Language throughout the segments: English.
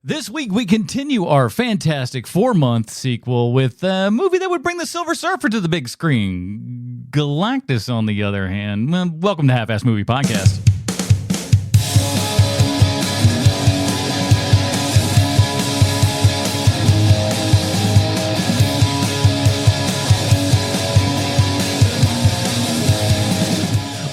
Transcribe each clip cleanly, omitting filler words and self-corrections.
This week, we continue our Fantastic Four-month sequel with a movie that would bring the Silver Surfer to the big screen. Galactus, on the other hand. Well, welcome to Half-Ass Movie Podcast.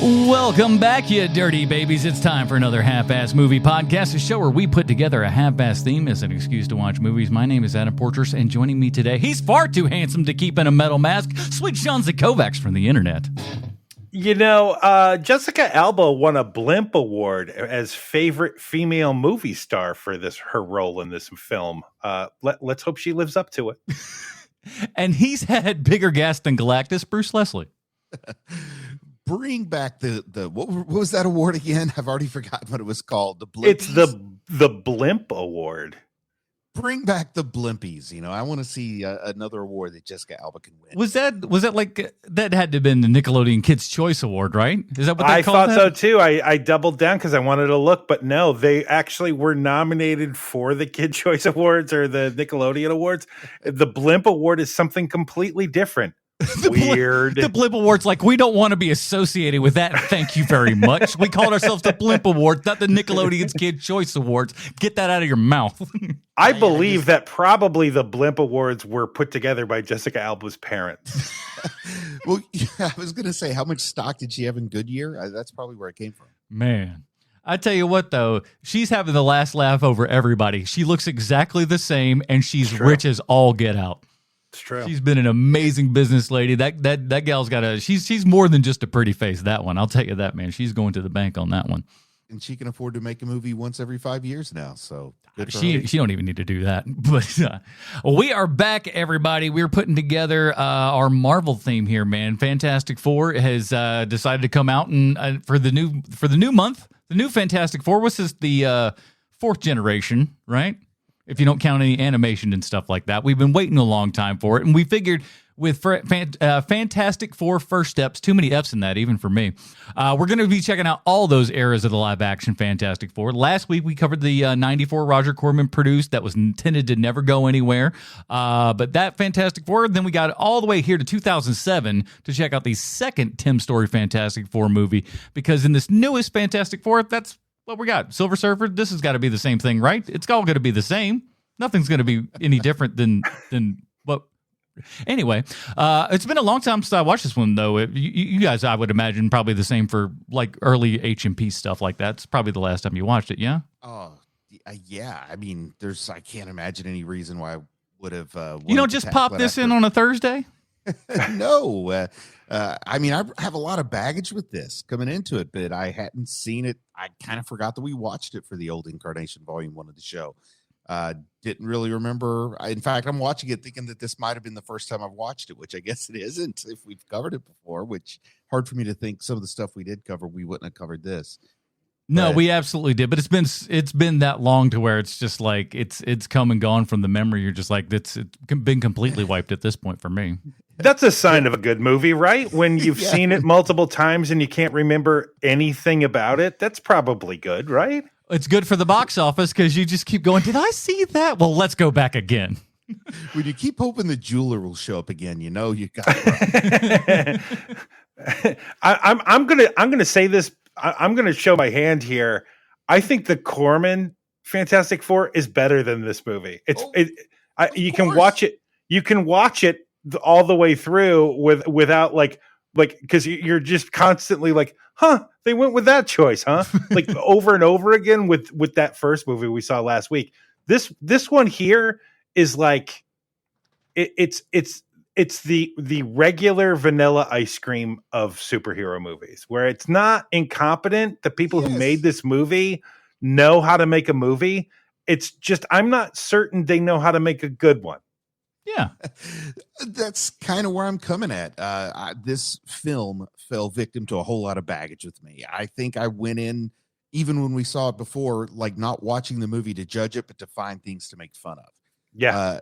Welcome back, you dirty babies. It's time for another Half-Ass Movie Podcast, a show where we put together a half-ass theme as an excuse to watch movies. My name is Adam Portress, and joining me today, he's far too handsome to keep in a metal mask, Sweet Sean Zakovacs from the internet. You know, Jessica Alba won a Blimp Award as favorite female movie star for her role in this film. Let's hope she lives up to it. And he's had bigger gas than Galactus, Bruce Leslie. Bring back the what was that award again? I've already forgotten what it was called. The Blimpies? It's the Blimp Award. Bring back the Blimpies. You know, I want to see another award that Jessica Alba can win. Was that like that had to have been the Nickelodeon Kids' Choice Award, right? Is that what they called I thought that? so too. I doubled down because I wanted to look, but no, they actually were nominated for the Kid Choice Awards or the Nickelodeon Awards. The Blimp Award is something completely different. Weird. The Blimp Awards, like, we don't want to be associated with that. Thank you very much. We called ourselves the Blimp Awards, not the Nickelodeon's Kid Choice Awards. Get that out of your mouth. I believe that probably the Blimp Awards were put together by Jessica Alba's parents. Well, yeah, I was going to say, how much stock did she have in Goodyear? That's probably where it came from. Man. I tell you what, though, she's having the last laugh over everybody. She looks exactly the same, and she's rich as all get out. It's true. She's been an amazing business lady. That gal's got she's more than just a pretty face, that one. I'll tell you that, man. She's going to the bank on that one. And she can afford to make a movie once every 5 years now. So she don't even need to do that. But we are back, everybody. We're putting together our Marvel theme here, man. Fantastic Four has decided to come out and for the new month, the new Fantastic Four. What's this? The fourth generation, right? If you don't count any animation and stuff like that. We've been waiting a long time for it, and we figured with Fantastic Four First Steps, too many F's in that, even for me, we're going to be checking out all those eras of the live-action Fantastic Four. Last week, we covered the 94 Roger Corman produced that was intended to never go anywhere, but that Fantastic Four, then we got all the way here to 2007 to check out the second Tim Story Fantastic Four movie, because in this newest Fantastic Four, that's what we got. Silver Surfer, this has got to be the same thing, right? It's all going to be the same. Nothing's going to be any different than what. Anyway, it's been a long time since I watched this one, though. You guys, I would imagine, probably the same for like early HMP stuff like that. It's probably the last time you watched it, yeah? Oh, yeah. I mean, I can't imagine any reason why I would have. You don't just pop this in on a Thursday? No. I mean, I have a lot of baggage with this coming into it, but I hadn't seen it. I kind of forgot that we watched it for the old Incarnation Volume 1 of the show. Didn't really remember. In fact, I'm watching it thinking that this might have been the first time I've watched it, which I guess it isn't if we've covered it before, which hard for me to think some of the stuff we did cover, we wouldn't have covered this. No, we absolutely did, but it's been that long to where it's just like it's come and gone from the memory. You're just like it's been completely wiped at this point for me. That's a sign of a good movie, right? When you've seen it multiple times and you can't remember anything about it, that's probably good, right? It's good for the box office because you just keep going, did I see that? Well, let's go back again. When you keep hoping the jeweler will show up again, you know you got it. I'm gonna say this. I'm gonna show my hand here. I think the Corman Fantastic Four is better than this movie. You can watch it. You can watch it all the way through without like because you're just constantly like, huh? They went with that choice, huh? Like over and over again with that first movie we saw last week. This one here is like it's the regular vanilla ice cream of superhero movies, where it's not incompetent. The people who made this movie know how to make a movie. It's just I'm not certain they know how to make a good one. Yeah, that's kind of where I'm coming at. This film fell victim to a whole lot of baggage with me. I think I went in, even when we saw it before, like not watching the movie to judge it, but to find things to make fun of. Yeah.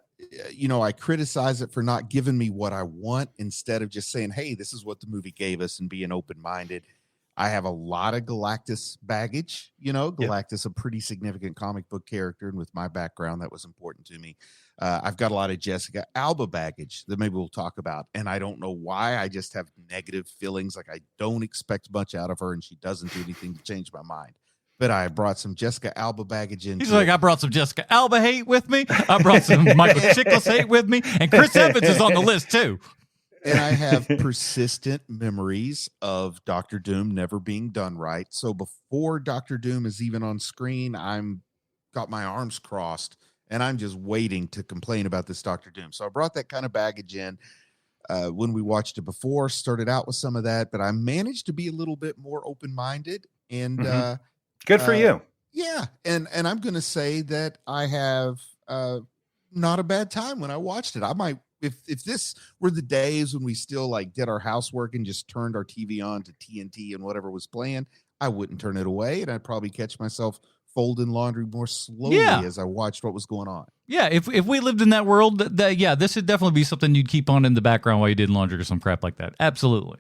I criticize it for not giving me what I want instead of just saying, hey, this is what the movie gave us and being open-minded. I have a lot of Galactus baggage. Galactus, a pretty significant comic book character, and with my background, that was important to me. I've got a lot of Jessica Alba baggage that maybe we'll talk about, and I don't know why. I just have negative feelings, like I don't expect much out of her, and she doesn't do anything to change my mind. But I brought some Jessica Alba baggage in. He's like, I brought some Jessica Alba hate with me. I brought some Michael Chiklis hate with me, and Chris Evans is on the list too. And I have persistent memories of Doctor Doom never being done right. So before Doctor Doom is even on screen, I'm got my arms crossed and I'm just waiting to complain about this Doctor Doom. So I brought that kind of baggage in when we watched it before, started out with some of that, but I managed to be a little bit more open-minded and good for you. Yeah. And I'm going to say that I have not a bad time when I watched it. I might, if this were the days when we still like did our housework and just turned our TV on to TNT and whatever was playing, I wouldn't turn it away, and I'd probably catch myself folding laundry more slowly as I watched what was going on. Yeah, if we lived in that world, this would definitely be something you'd keep on in the background while you did laundry or some crap like that. Absolutely,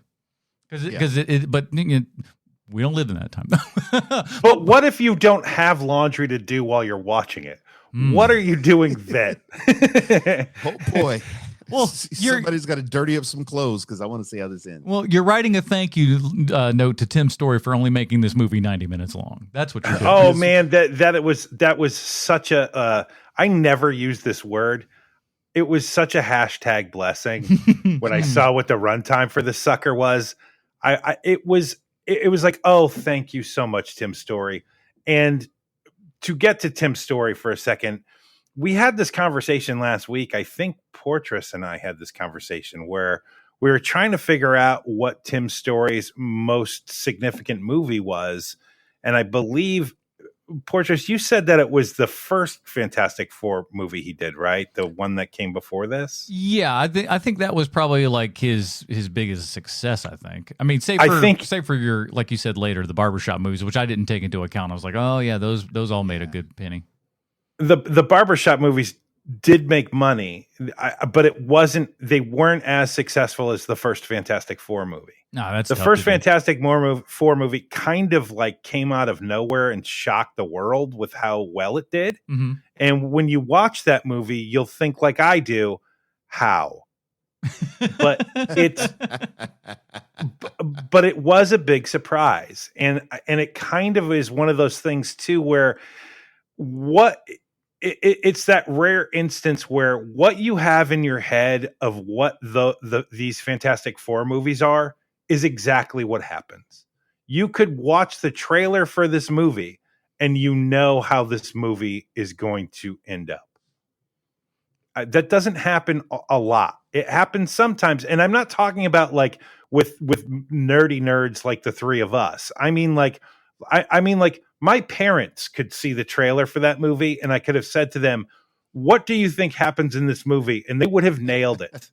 but we don't live in that time. But what if you don't have laundry to do while you're watching it? What are you doing then? Oh boy. Well, somebody's got to dirty up some clothes because I want to see how this ends. Well, you're writing a thank you note to Tim Story for only making this movie 90 minutes long. That's what you're doing. Oh man, that was such a. I never used this word. It was such a hashtag blessing when I saw what the runtime for the sucker was. It was like, oh, thank you so much, Tim Story. And to get to Tim Story for a second, we had this conversation last week. I think Portress and I had this conversation where we were trying to figure out what Tim Story's most significant movie was. And I believe, Portress, you said that it was the first Fantastic Four movie he did, right? The one that came before this? Yeah, I think that was probably like his biggest success, I think. I mean, save for your, like you said later, the barbershop movies, which I didn't take into account. I was like, oh yeah, those all made a good penny. The barbershop movies did make money, but they weren't as successful as the first Fantastic Four movie. No, that's the first Fantastic Four movie kind of like came out of nowhere and shocked the world with how well it did. Mm-hmm. And when you watch that movie, you'll think like I do, how? But it was a big surprise. And it kind of is one of those things too, where it's that rare instance where what you have in your head of what these Fantastic Four movies are is exactly what happens. You could watch the trailer for this movie and you know how this movie is going to end up. That doesn't happen a lot. It happens sometimes. And I'm not talking about like with nerdy nerds like the three of us. I mean like my parents could see the trailer for that movie and I could have said to them, what do you think happens in this movie? And they would have nailed it.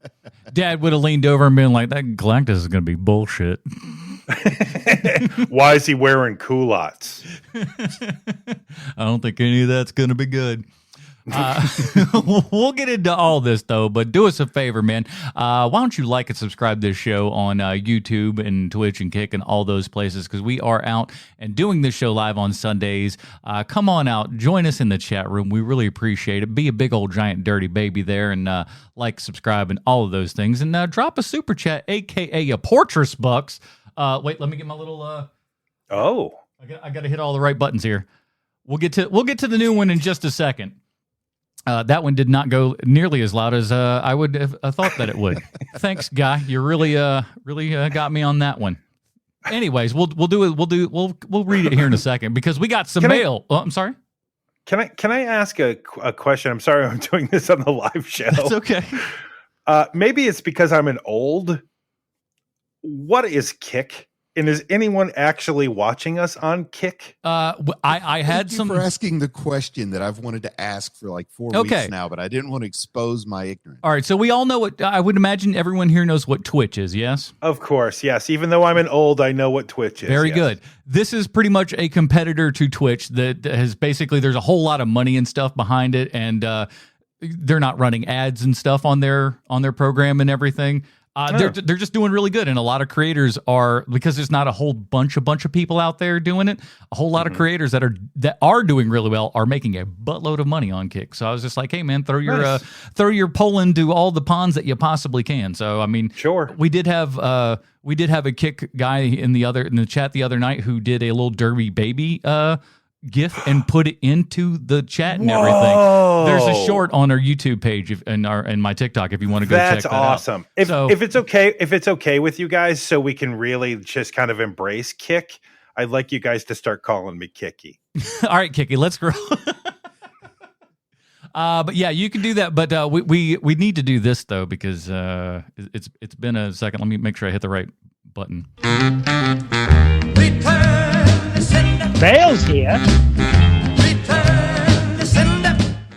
Dad would have leaned over and been like, that Galactus is going to be bullshit. Why is he wearing culottes? I don't think any of that's going to be good. We'll get into all this though, but do us a favor, man. Why don't you like and subscribe this show on YouTube and Twitch and Kick and all those places, because we are out and doing this show live on Sundays. Come on out, join us in the chat room. We really appreciate it. Be a big old giant dirty baby there, and like, subscribe, and all of those things, and drop a super chat, aka a Portress Bucks. Wait, let me get my little. I got to hit all the right buttons here. We'll get to the new one in just a second. That one did not go nearly as loud as I would have thought that it would. Thanks, guy. You really got me on that one. Anyways, we'll read it here in a second because we got some mail. I'm sorry. Can I ask a question? I'm sorry, I'm doing this on the live show. That's okay. Maybe it's because I'm an old. What is Kick? And is anyone actually watching us on Kick? I had some for asking the question that I've wanted to ask for like 4 weeks now, but I didn't want to expose my ignorance. All right, so we all know what I would imagine everyone here knows what Twitch is, yes? Of course, yes. Even though I'm an old, I know what Twitch is. Very good. This is pretty much a competitor to Twitch that has basically, there's a whole lot of money and stuff behind it, and they're not running ads and stuff on their program and everything. They're just doing really good, and a lot of creators are, because there's not a whole bunch of people out there doing it. A whole lot of creators that are doing really well are making a buttload of money on Kick. So I was just like, hey man, throw your pull into all the ponds that you possibly can. So I mean, sure, we did have a Kick guy in the chat the other night who did a little Derby baby GIF and put it into the chat and everything. There's a short on our YouTube page and my TikTok if you want to go check that awesome. out. If it's okay with you guys, so we can really just kind of embrace Kick, I'd like you guys to start calling me Kicky. All right, Kicky, let's grow. But yeah, you can do that. But we need to do this though, because it's been a second. Let me make sure I hit the right button. Bale's here.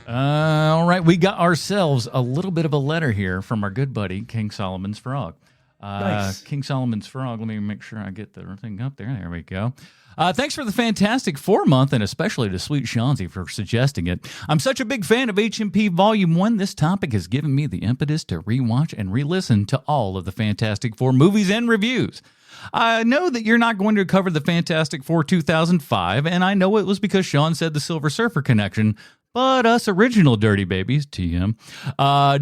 All right, we got ourselves a little bit of a letter here from our good buddy King Solomon's Frog. Nice. King Solomon's Frog. Let me make sure I get the thing up there. There we go. Thanks for the fantastic 4-month, and especially to Sweet Shanzi for suggesting it. I'm such a big fan of HMP Volume 1. This topic has given me the impetus to rewatch and re-listen to all of the Fantastic Four movies and reviews. I know that you're not going to cover the Fantastic Four 2005, and I know it was because Sean said the Silver Surfer connection, but us original Dirty Babies, TM,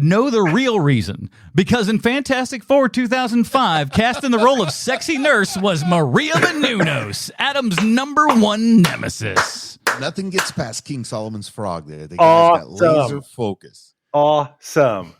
know the real reason. Because in Fantastic Four 2005, cast in the role of sexy nurse was Maria Menounos, Adam's #1 nemesis. Nothing gets past King Solomon's Frog there. The guy's got laser focus. Awesome.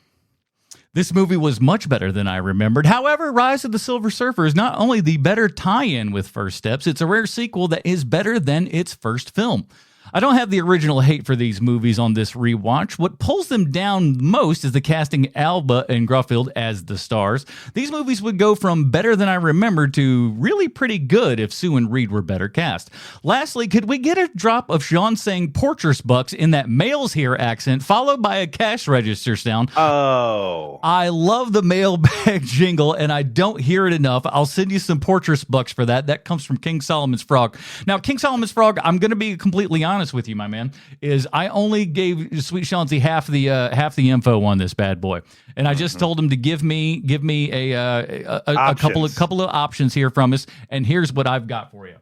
This movie was much better than I remembered. However, Rise of the Silver Surfer is not only the better tie-in with First Steps, it's a rare sequel that is better than its first film. I don't have the original hate for these movies on this rewatch. What pulls them down most is the casting Alba and Gruffield as the stars. These movies would go from better than I remembered to really pretty good if Sue and Reed were better cast. Lastly, could we get a drop of Sean saying Portress Bucks in that males here accent, followed by a cash register sound? Oh. I love the mailbag jingle, and I don't hear it enough. I'll send you some Portress Bucks for that. That comes from King Solomon's Frog. Now, King Solomon's Frog, I'm going to be completely honest with you, my man, is I only gave Sweet Shanzi half the info on this bad boy, and I just told him to give me a couple of options here from us, and here's what I've got for you.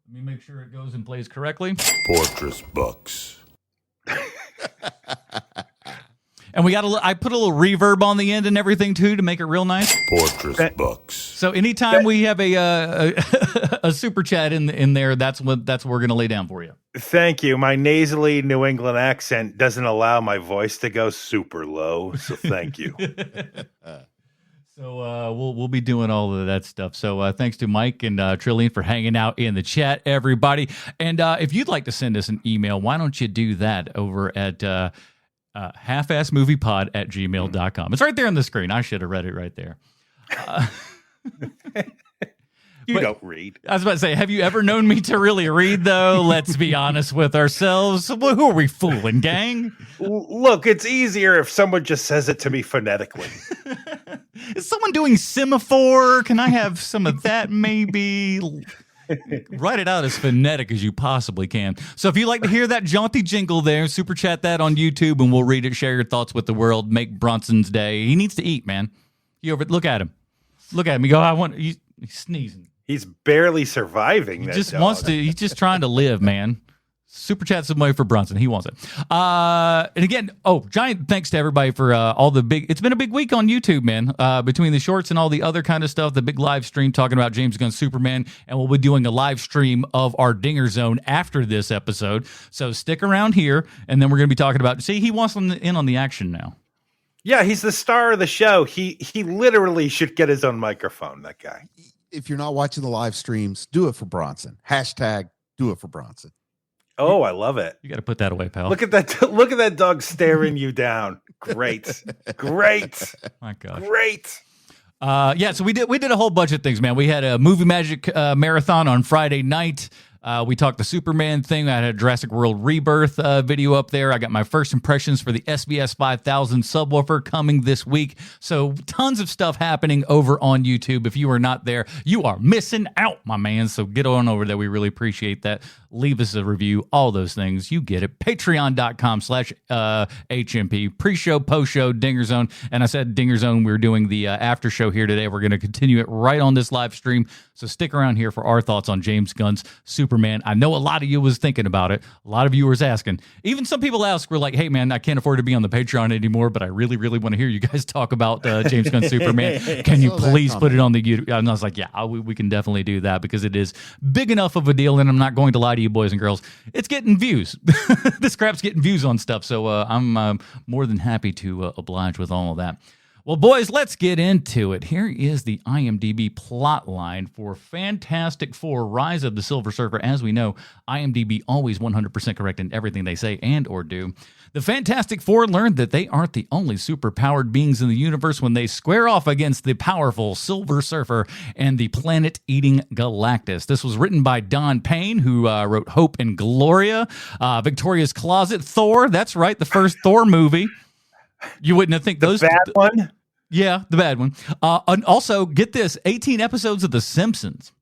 Let me make sure it goes and plays correctly. Portress Bucks. And I put a little reverb on the end and everything too to make it real nice. Portress Bucks. So anytime we have a super chat in there, that's what we're gonna lay down for you. Thank you. My nasally New England accent doesn't allow my voice to go super low, so thank you. So we'll be doing all of that stuff. So thanks to Mike and Trillian for hanging out in the chat, everybody. And if you'd like to send us an email, why don't you do that over at halfassmoviepod@gmail.com. It's right there on the screen. I should have read it right there. You don't read. I was about to say, have you ever known me to really read, though? Let's be honest with ourselves. Well, who are we fooling, gang? Look, it's easier if someone just says it to me phonetically. Is someone doing semaphore? Can I have some of that, maybe? Write it out as phonetic as you possibly can. So if you'd like to hear that jaunty jingle there, super chat that on YouTube, and we'll read it, share your thoughts with the world, make Bronson's day. He needs to eat, man. Look at him. Look at him. You go, he's sneezing. He's barely surviving. He's just trying to live, man. Super chat some way for Bronson. He wants it. And again, giant thanks to everybody for it's been a big week on YouTube, man. Between the shorts and all the other kind of stuff, the big live stream talking about James Gunn's Superman, and we'll be doing a live stream of our Dinger Zone after this episode. So stick around here, and then we're going to be talking about, he wants in on the action now. Yeah, he's the star of the show. He literally should get his own microphone, that guy. If you're not watching the live streams, do it for Bronson. # do it for Bronson. Oh, I love it. You got to put that away, pal. Look at that. Look at that dog staring you down. Great. My gosh. Great. So we did a whole bunch of things, man. We had a movie magic marathon on Friday night. We talked the Superman thing. I had a Jurassic World Rebirth video up there. I got my first impressions for the SBS 5000 subwoofer coming this week. So tons of stuff happening over on YouTube. If you are not there, you are missing out, my man. So get on over there. We really appreciate that. Leave us a review, all those things. You get it. Patreon.com/HMP. Pre-show, post-show, Dinger Zone. And I said Dinger Zone, we're doing the after show here today. We're going to continue it right on this live stream. So stick around here for our thoughts on James Gunn's Superman. I know a lot of you was thinking about it. A lot of viewers asking. Even some people ask, were like, hey, man, I can't afford to be on the Patreon anymore, but I really, really want to hear you guys talk about James Gunn's Superman. Can you please put it on the YouTube? And I was like, yeah, we can definitely do that because it is big enough of a deal, and I'm not going to lie to you, boys and girls. It's getting views. This crap's getting views on stuff, so I'm more than happy to oblige with all of that. Well, boys, let's get into it. Here is the IMDb plot line for Fantastic Four: Rise of the Silver Surfer. As we know, IMDb always 100% correct in everything they say and or do. The Fantastic Four learned that they aren't the only superpowered beings in the universe when they square off against the powerful Silver Surfer and the planet-eating Galactus. This was written by Don Payne, who wrote Hope and Gloria, Victoria's Closet, Thor. That's right, the first Thor movie. You wouldn't think those... The bad one? Yeah, the bad one. And also, get this, 18 episodes of The Simpsons.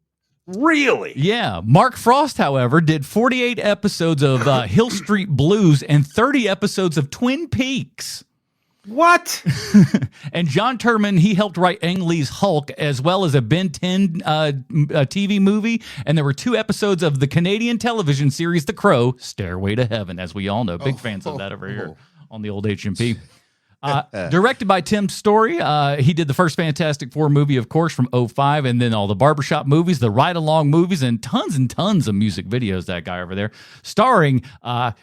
Really? Yeah. Mark Frost, however, did 48 episodes of Hill Street Blues and 30 episodes of Twin Peaks. What? And John Turman, he helped write Ang Lee's Hulk, as well as a Ben 10 TV movie. And there were 2 episodes of the Canadian television series The Crow, Stairway to Heaven, as we all know. Big fans of that over here on the old HMP. Directed by Tim Story. He did the first Fantastic Four movie, of course, from 2005, and then all the barbershop movies, the ride-along movies, and tons of music videos, that guy over there. Starring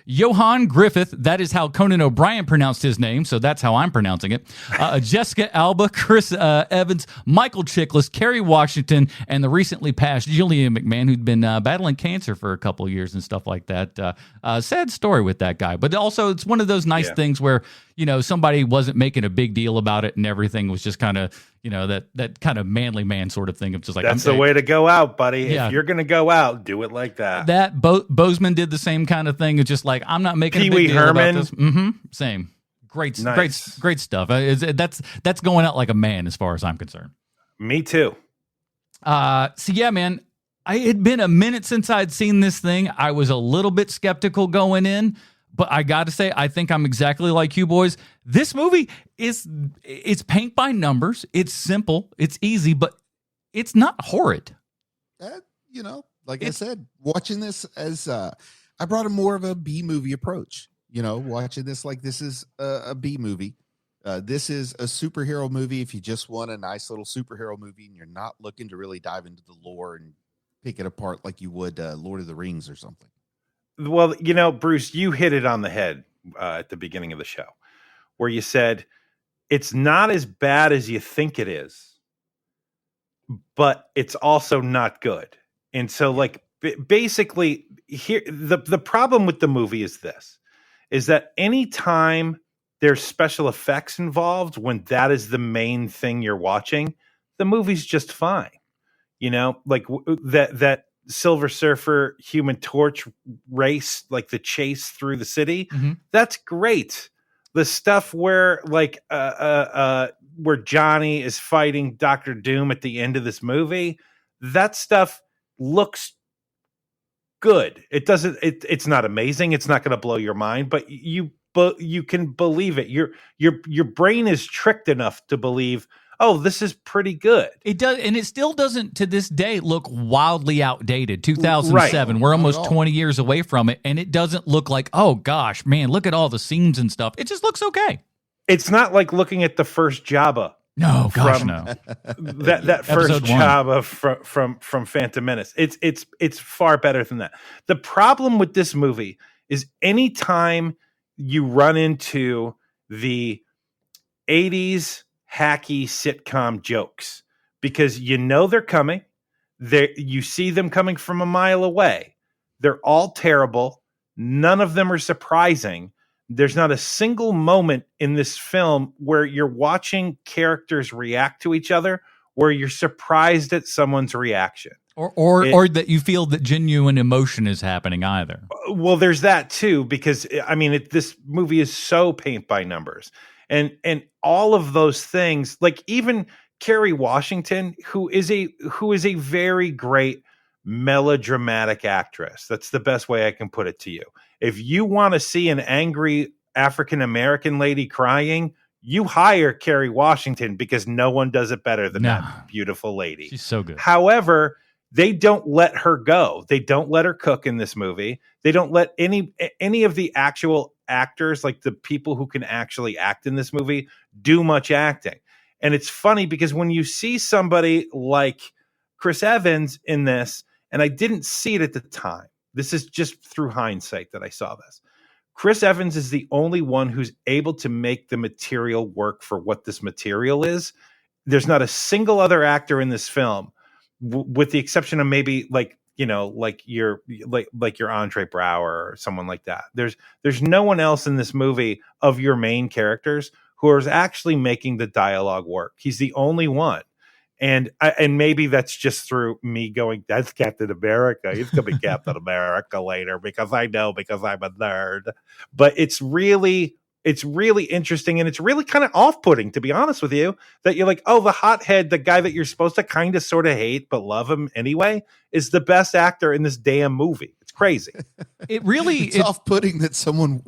Johan Griffith. That is how Conan O'Brien pronounced his name, so that's how I'm pronouncing it. Jessica Alba, Chris Evans, Michael Chiklis, Kerry Washington, and the recently passed Gillian McMahon, who'd been battling cancer for a couple of years and stuff like that. Sad story with that guy. But also, it's one of those nice things where, you know, somebody wasn't making a big deal about it and everything was just kind of, you know, that kind of manly man sort of thing of just like, that's the way to go out, buddy. Yeah. If you're going to go out, do it like that. That Bozeman did the same kind of thing. It's just like, I'm not making a big deal about this. Same. Great stuff. That's going out like a man as far as I'm concerned. Me too. So yeah, man, it had been a minute since I'd seen this thing. I was a little bit skeptical going in. But I got to say, I think I'm exactly like you boys. This movie it's paint by numbers. It's simple. It's easy, but it's not horrid. You know, like I said, watching this as I brought a more of a B movie approach. You know, watching this like this is a B movie. This is a superhero movie. If you just want a nice little superhero movie and you're not looking to really dive into the lore and pick it apart like you would Lord of the Rings or something. Well, you know, Bruce, you hit it on the head at the beginning of the show where you said it's not as bad as you think it is, but it's also not good. And so like basically here, the problem with the movie is this, is that anytime there's special effects involved, when that is the main thing you're watching, the movie's just fine. You know, like that Silver Surfer Human Torch race, like the chase through the city, that's great. The stuff where like where Johnny is fighting Dr. Doom at the end of this movie, that stuff looks good. It's not amazing, it's not going to blow your mind, but you can believe it. Your brain is tricked enough to believe, oh, this is pretty good. It does, and it still doesn't to this day look wildly outdated. 2007, we're almost 20 years away from it, and it doesn't look like, oh gosh, man, look at all the seams and stuff. It just looks okay. It's not like looking at the first Jabba. No, gosh, no. That first Jabba from Phantom Menace. It's far better than that. The problem with this movie is anytime you run into the 80s hacky sitcom jokes, because you know they're coming. You see them coming from a mile away. They're all terrible. None of them are surprising. There's not a single moment in this film where you're watching characters react to each other where you're surprised at someone's reaction. or that you feel that genuine emotion is happening either. Well, there's that too, because I mean, this movie is so paint by numbers, and all of those things, like even Kerry Washington, who is a very great melodramatic actress. That's the best way I can put it to you. If you want to see an angry African American lady crying, you hire Kerry Washington, because no one does it better than that beautiful lady. She's so good. However, they don't let her go. They don't let her cook in this movie. They don't let any of the actual actors, like the people who can actually act in this movie, do much acting. And it's funny because when you see somebody like Chris Evans in this, and I didn't see it at the time, this is just through hindsight that I saw this. Chris Evans is the only one who's able to make the material work for what this material is. There's not a single other actor in this film, with the exception of maybe like your Andre Braugher or someone like that. There's no one else in this movie of your main characters who is actually making the dialogue work. He's the only one. And maybe that's just through me going, that's Captain America. He's going to be Captain America later because I'm a nerd. But it's really interesting, and it's really kind of off-putting, to be honest with you, that you're like, oh, the hothead, the guy that you're supposed to kind of sort of hate but love him anyway, is the best actor in this damn movie. It's crazy. It's off-putting that someone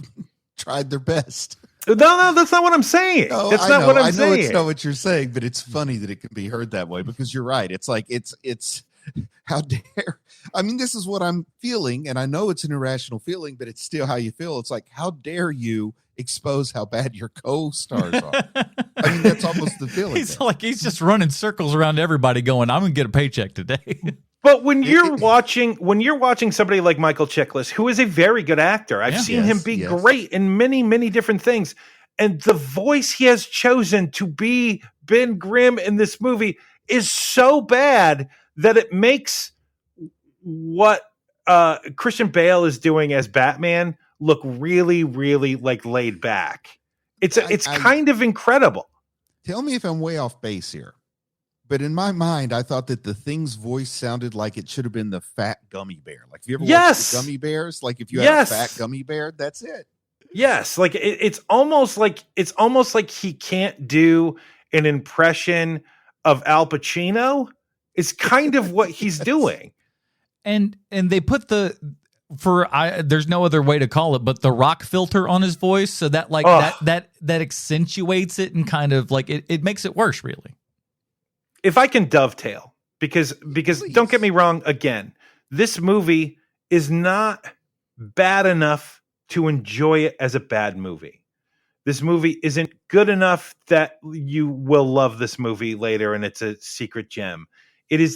tried their best. No, that's not what I'm saying. No, that's not what I'm saying. I know it's not what you're saying, but it's funny that it can be heard that way, because you're right. It's like, it's how dare, I mean, this is what I'm feeling, and I know it's an irrational feeling, but it's still how you feel. It's like, how dare you expose how bad your co-stars are? I mean, that's almost the feeling. He's just running circles around everybody going, I'm going to get a paycheck today. But when you're watching somebody like Michael Chiklis, who is a very good actor, I've seen him be great in many, many different things. And the voice he has chosen to be Ben Grimm in this movie is so bad that it makes what Christian Bale is doing as Batman look really, really like laid back. It's kind of incredible. Tell me if I'm way off base here. But in my mind, I thought that the Thing's voice sounded like it should have been the fat gummy bear. Like, if you ever watched the Gummy Bears, like if you had a fat gummy bear, that's it. Yes, like it's almost like he can't do an impression of Al Pacino. It's kind of what he's doing. And they put there's no other way to call it, but the rock filter on his voice, so that that accentuates it and kind of like it makes it worse, really. If I can dovetail, because Please. Don't get me wrong, again, this movie is not bad enough to enjoy it as a bad movie. This movie isn't good enough that you will love this movie later and it's a secret gem. It is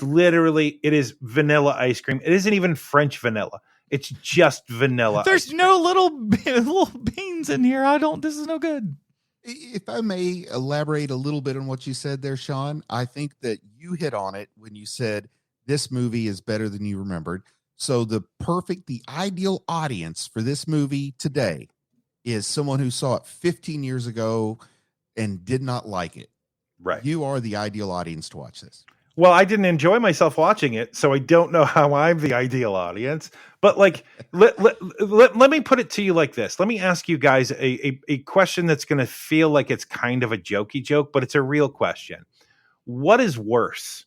vanilla ice cream. It isn't even French vanilla. It's just vanilla. There's no little beans in here. This is no good. If I may elaborate a little bit on what you said there, Sean, I think that you hit on it when you said this movie is better than you remembered. So the ideal audience for this movie today is someone who saw it 15 years ago and did not like it. Right. You are the ideal audience to watch this. Well, I didn't enjoy myself watching it, so I don't know how I'm the ideal audience. But like, let me put it to you like this. Let me ask you guys a question that's going to feel like it's kind of a jokey joke, but it's a real question. What is worse,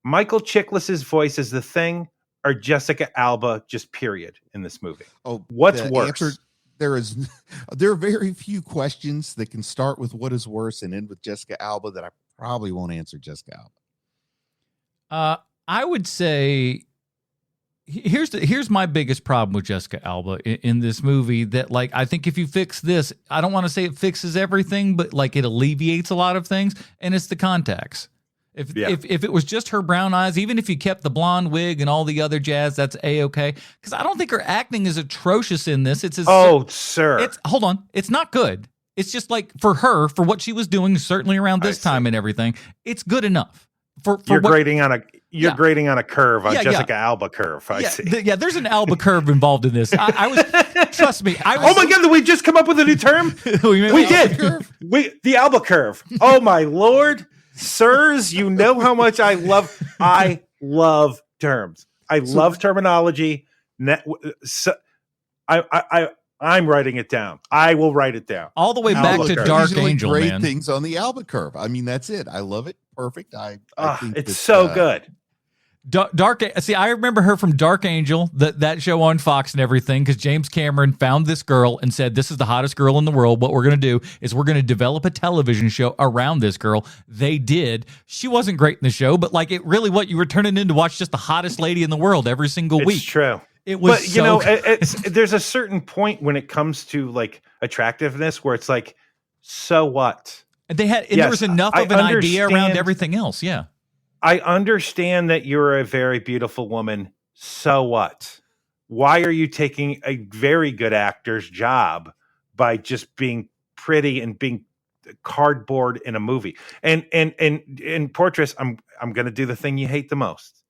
Michael Chiklis's voice as the Thing, or Jessica Alba, just period, in this movie? Oh, what's worse? There are very few questions that can start with what is worse and end with Jessica Alba that I probably won't answer Jessica Alba. I would say here's my biggest problem with Jessica Alba in this movie, that like, I think if you fix this, I don't want to say it fixes everything, but like it alleviates a lot of things, and it's the contacts. If it was just her brown eyes, even if you kept the blonde wig and all the other jazz, that's A-okay. Because I don't think her acting is atrocious in this. Sir. Hold on. It's not good. It's just like, for her, for what she was doing, certainly around this time and everything, it's good enough. You're grading on a curve, Jessica Alba curve. I see. There's an Alba curve involved in this. Trust me. Oh my God, did we just come up with a new term? we did. The Alba curve. Oh my Lord, sirs, you know how much I love terms. I love terminology. So I'm writing it down. I will write it down. All the way back to Dark Usually Angel, great man. things on the Alba curve. I mean, that's it. I love it. Perfect. I think it's so good. See, I remember her from Dark Angel, that show on Fox and everything, because James Cameron found this girl and said, this is the hottest girl in the world. What we're going to do is we're going to develop a television show around this girl. They did. She wasn't great in the show, but like it really what you were turning in to watch just the hottest lady in the world every single week. It's true. It was but, you know, there's a certain point when it comes to like attractiveness where it's like, so what? And there was enough of an idea around everything else. Yeah. I understand that you're a very beautiful woman. So what? Why are you taking a very good actor's job by just being pretty and being cardboard in a movie? And in Portress, I'm going to do the thing you hate the most.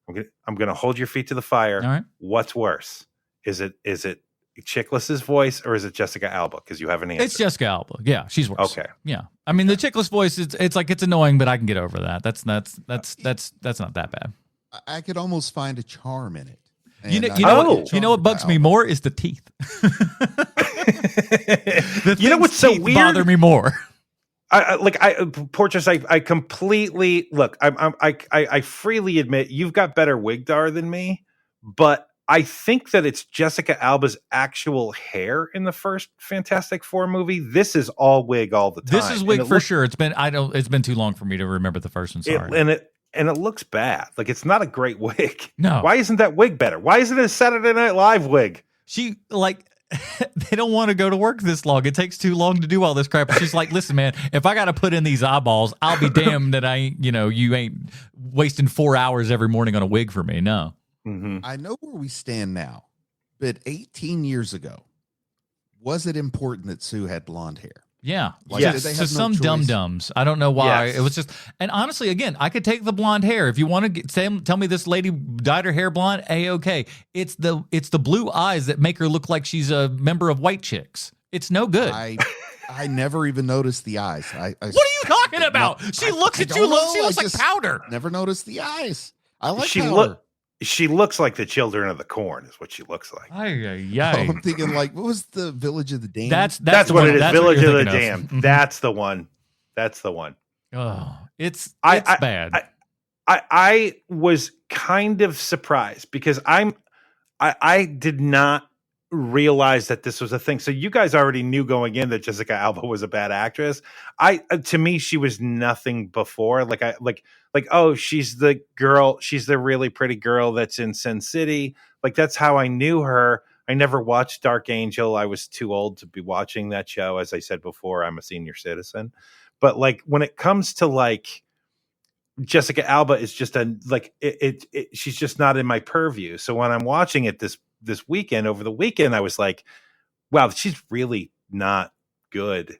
I'm going to hold your feet to the fire. All right. What's worse? Is it Chickless's voice or is it Jessica Alba? Because you have an answer. It's Jessica Alba. Yeah, she's worse. Okay. Yeah, I mean the Chickless voice. It's like it's annoying, but I can get over that. That's not that bad. I could almost find a charm in it. You know what bugs me more is the teeth. You know what's so weird? Bother me more. Portress. I completely look. I freely admit you've got better wigdar than me, but I think that it's Jessica Alba's actual hair in the first Fantastic Four movie. This is all wig all the time. This is wig for sure. It's been too long for me to remember the first one. Sorry. And it looks bad. Like it's not a great wig. No. Why isn't that wig better? Why isn't it a Saturday Night Live wig? She they don't want to go to work this long. It takes too long to do all this crap. She's like, listen, man, if I got to put in these eyeballs, I'll be damned that you ain't wasting 4 hours every morning on a wig for me. No. Mm-hmm. I know where we stand now, but 18 years ago, was it important that Sue had blonde hair? Yeah. Yes. To some dum-dums. I don't know why. Yes. It was just, and honestly, again, I could take the blonde hair. If you want to tell me this lady dyed her hair blonde, A-okay. It's the blue eyes that make her look like she's a member of White Chicks. It's no good. I never even noticed the eyes. What are you talking about? She looks at you. She looks like powder. Never noticed the eyes. I like powder. She looks like the Children of the Corn is what she looks like. I'm thinking like, what was the Village of the Damned? That's what it is. Village of the Damned. Mm-hmm. That's the one. Oh, it's bad. I was kind of surprised because I did not realize that this was a thing. So you guys already knew going in that Jessica Alba was a bad actress. To me, she was nothing before. Oh, she's the girl. She's the really pretty girl that's in Sin City. Like that's how I knew her. I never watched Dark Angel. I was too old to be watching that show. As I said before, I'm a senior citizen. But like when it comes to like Jessica Alba is just she's just not in my purview. So when I'm watching it this weekend, over the weekend, I was like, wow, she's really not good,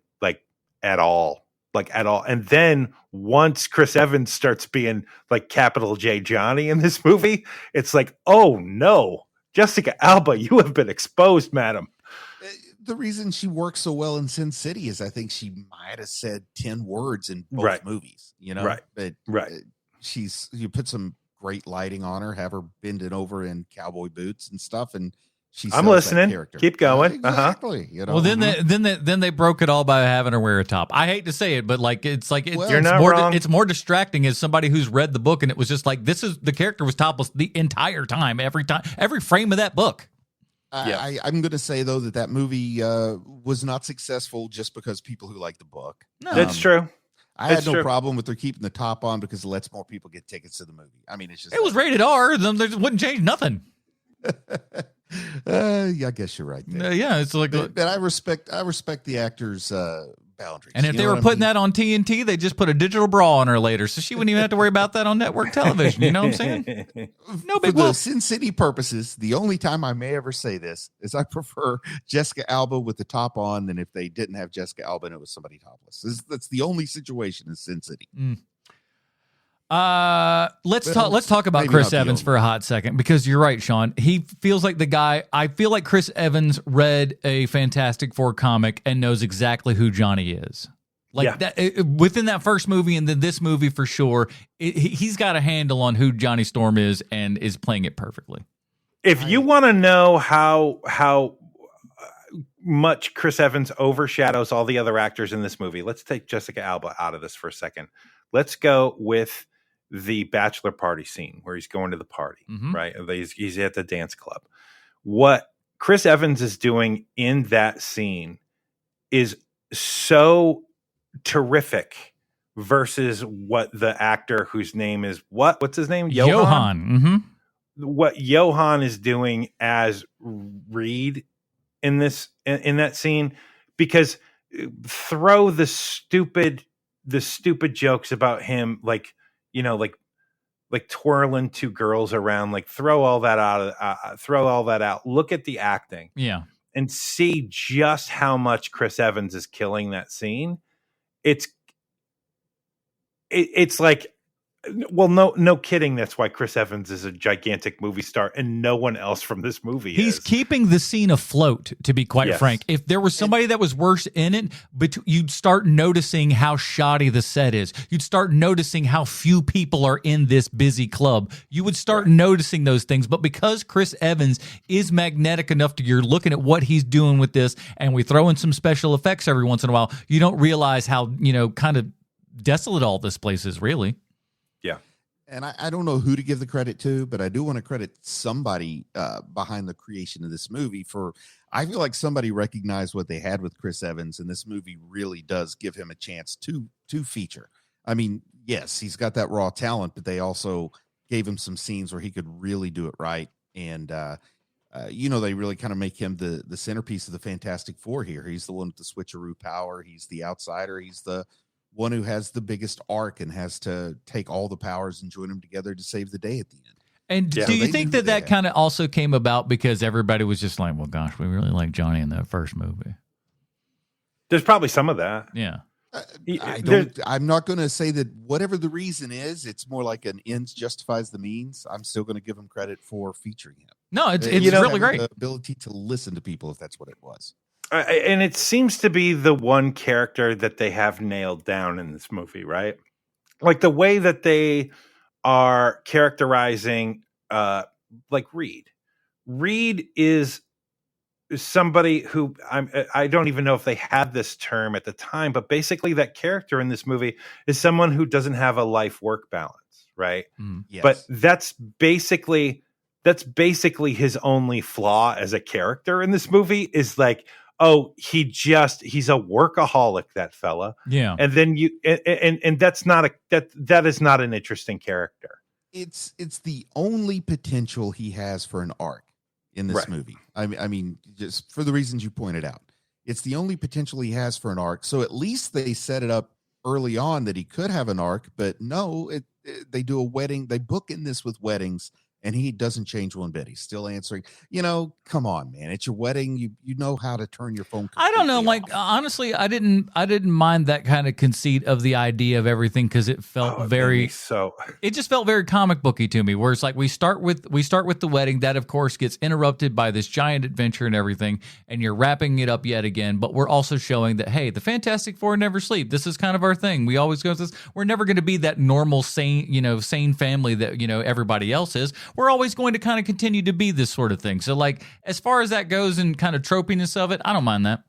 at all. And then once Chris Evans starts being like capital J Johnny in this movie, it's like, oh no, Jessica Alba, you have been exposed, madam. The reason she works so well in Sin City is I think she might have said 10 words in both movies, Right. But you put some great lighting on her, have her bending over in cowboy boots and stuff, and I'm listening. Keep going. Exactly. Well, then they broke it all by having her wear a top. I hate to say it, but you're not wrong. It's more distracting as somebody who's read the book, and it was just like the character was topless the entire time, every frame of that book. I'm going to say though that movie was not successful just because people who like the book. No, that's true. I had no problem with her keeping the top on because it lets more people get tickets to the movie. I mean, it was rated R. There wouldn't change nothing. I guess you're right there. It's like, but I respect the actor's boundaries. And if they were putting that on TNT, they just put a digital bra on her later, so she wouldn't even have to worry about that on network television. You know what I'm saying? No big deal. For the Sin City purposes, the only time I may ever say this is I prefer Jessica Alba with the top on than if they didn't have Jessica Alba and it was somebody topless. That's the only situation in Sin City. Let's talk about Chris Evans for a hot second, because you're right, Sean. He feels like the guy. I feel like Chris Evans read a Fantastic Four comic and knows exactly who Johnny is. Like that within that first movie and then this movie for sure, he's got a handle on who Johnny Storm is and is playing it perfectly. If you want to know how much Chris Evans overshadows all the other actors in this movie, let's take Jessica Alba out of this for a second. Let's go with the bachelor party scene where he's going to the party, right? He's at the dance club. What Chris Evans is doing in that scene is so terrific versus what the actor whose name is what's his name? Johan. What Johan is doing as Reed in that scene, because throw the stupid jokes about him, like twirling two girls around, like throw all that out. Look at the acting. Yeah. And see just how much Chris Evans is killing that scene. It's like, well, no kidding. That's why Chris Evans is a gigantic movie star, and no one else from this movie He's keeping the scene afloat, to be quite frank. If there was somebody that was worse in it, but you'd start noticing how shoddy the set is. You'd start noticing how few people are in this busy club. You would start noticing those things. But because Chris Evans is magnetic enough to you're looking at what he's doing with this, and we throw in some special effects every once in a while, you don't realize how, kind of desolate all this place is, really. Yeah. And I don't know who to give the credit to, but I do want to credit somebody behind the creation of this movie I feel like somebody recognized what they had with Chris Evans, and this movie really does give him a chance to feature. I mean, yes, he's got that raw talent, but they also gave him some scenes where he could really do it right. And, they really kind of make him the centerpiece of the Fantastic Four here. He's the one with the switcheroo power. He's the outsider. He's the one who has the biggest arc and has to take all the powers and join them together to save the day at the end. And do you think that kind of also came about because everybody was just like, well, gosh, we really like Johnny in that first movie? There's probably some of that. Yeah. I'm not going to say that whatever the reason is, it's more like an ends justifies the means. I'm still going to give him credit for featuring him. No, it's really great. The ability to listen to people, if that's what it was. And it seems to be the one character that they have nailed down in this movie, right? Like the way that they are characterizing, like Reed. Reed is somebody who I don't even know if they had this term at the time, but basically that character in this movie is someone who doesn't have a life-work balance, right? Yes. But that's basically his only flaw as a character in this movie is like, oh, he's a workaholic, that fella. Yeah. And then and that's not that is not an interesting character. It's the only potential he has for an arc in this movie. I mean, just for the reasons you pointed out, it's the only potential he has for an arc. So at least they set it up early on that he could have an arc, but no, they do a wedding. They book in this with weddings. And he doesn't change one bit. He's still answering. Come on, man. It's your wedding. You know how to turn your phone. I don't know. Like, off. honestly, I didn't mind that kind of conceit of the idea of everything because it felt it just felt very comic booky to me. Where it's like we start with the wedding that, of course, gets interrupted by this giant adventure and everything, and you're wrapping it up yet again. But we're also showing that hey, the Fantastic Four never sleep. This is kind of our thing. We always go through this. We're never going to be that normal sane family that everybody else is. We're always going to kind of continue to be this sort of thing. So, like, as far as that goes and kind of tropiness of it, I don't mind that.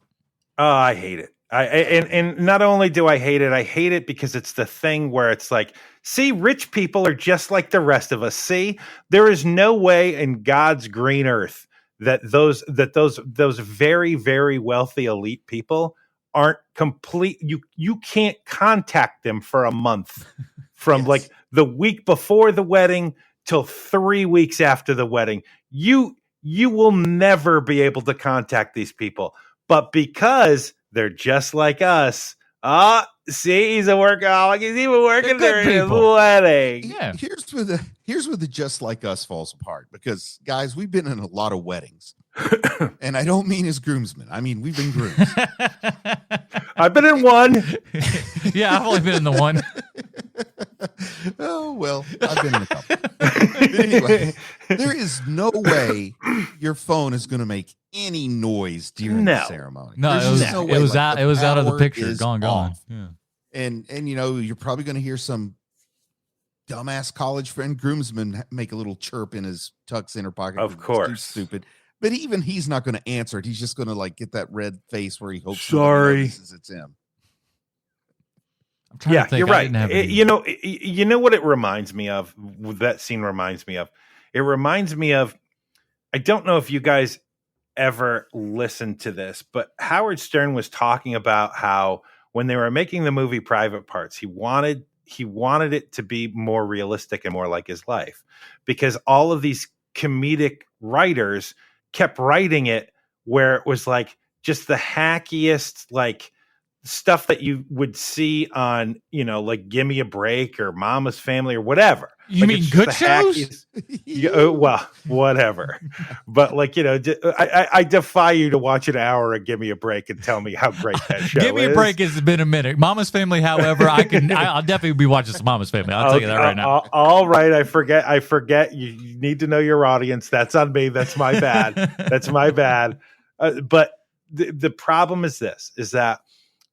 Oh, I hate it. And not only do I hate it because it's the thing where it's like, see, rich people are just like the rest of us. See, there is no way in God's green earth that those very, very wealthy elite people aren't complete. You can't contact them for a month from like the week before the wedding till 3 weeks after the wedding. You will never be able to contact these people. But because they're just like us, see, he's a workaholic. He's even working during his wedding. Yeah. Here's where the just like us falls apart. Because, guys, we've been in a lot of weddings. And I don't mean as groomsmen. I mean, we've been grooms. I've been in one. Yeah, I've only been in the one. Oh, well, I've been in a couple. Anyway, There is no way your phone is going to make any noise during the ceremony. No, There's it just was, way. it was Like, out. It was out of the power picture. is Gone. off. Yeah. And you're probably going to hear some dumbass college friend groomsman make a little chirp in his tux inner pocket. Of course. Stupid. But even he's not going to answer it. He's just going to like get that red face where he hopes Sorry. it's him. I'm trying to think. You're right. You You know what it reminds me of? That scene reminds me of. It reminds me of. I don't know if you guys ever listened to this, but Howard Stern was talking about how when they were making the movie Private Parts, he wanted it to be more realistic and more like his life, because all of these comedic writers kept writing it where it was like just the hackiest, like stuff that you would see on, like Gimme a Break or Mama's Family or whatever. You like, mean good shows? Well, whatever. But I defy you to watch an hour of Gimme a Break and tell me how great that show is. Give me a break. It's been a minute. Mama's Family, however, I'll definitely be watching some Mama's Family. I'll tell you that right now. All right. I forget. You need to know your audience. That's on me. That's my bad. That's my bad. But the problem is that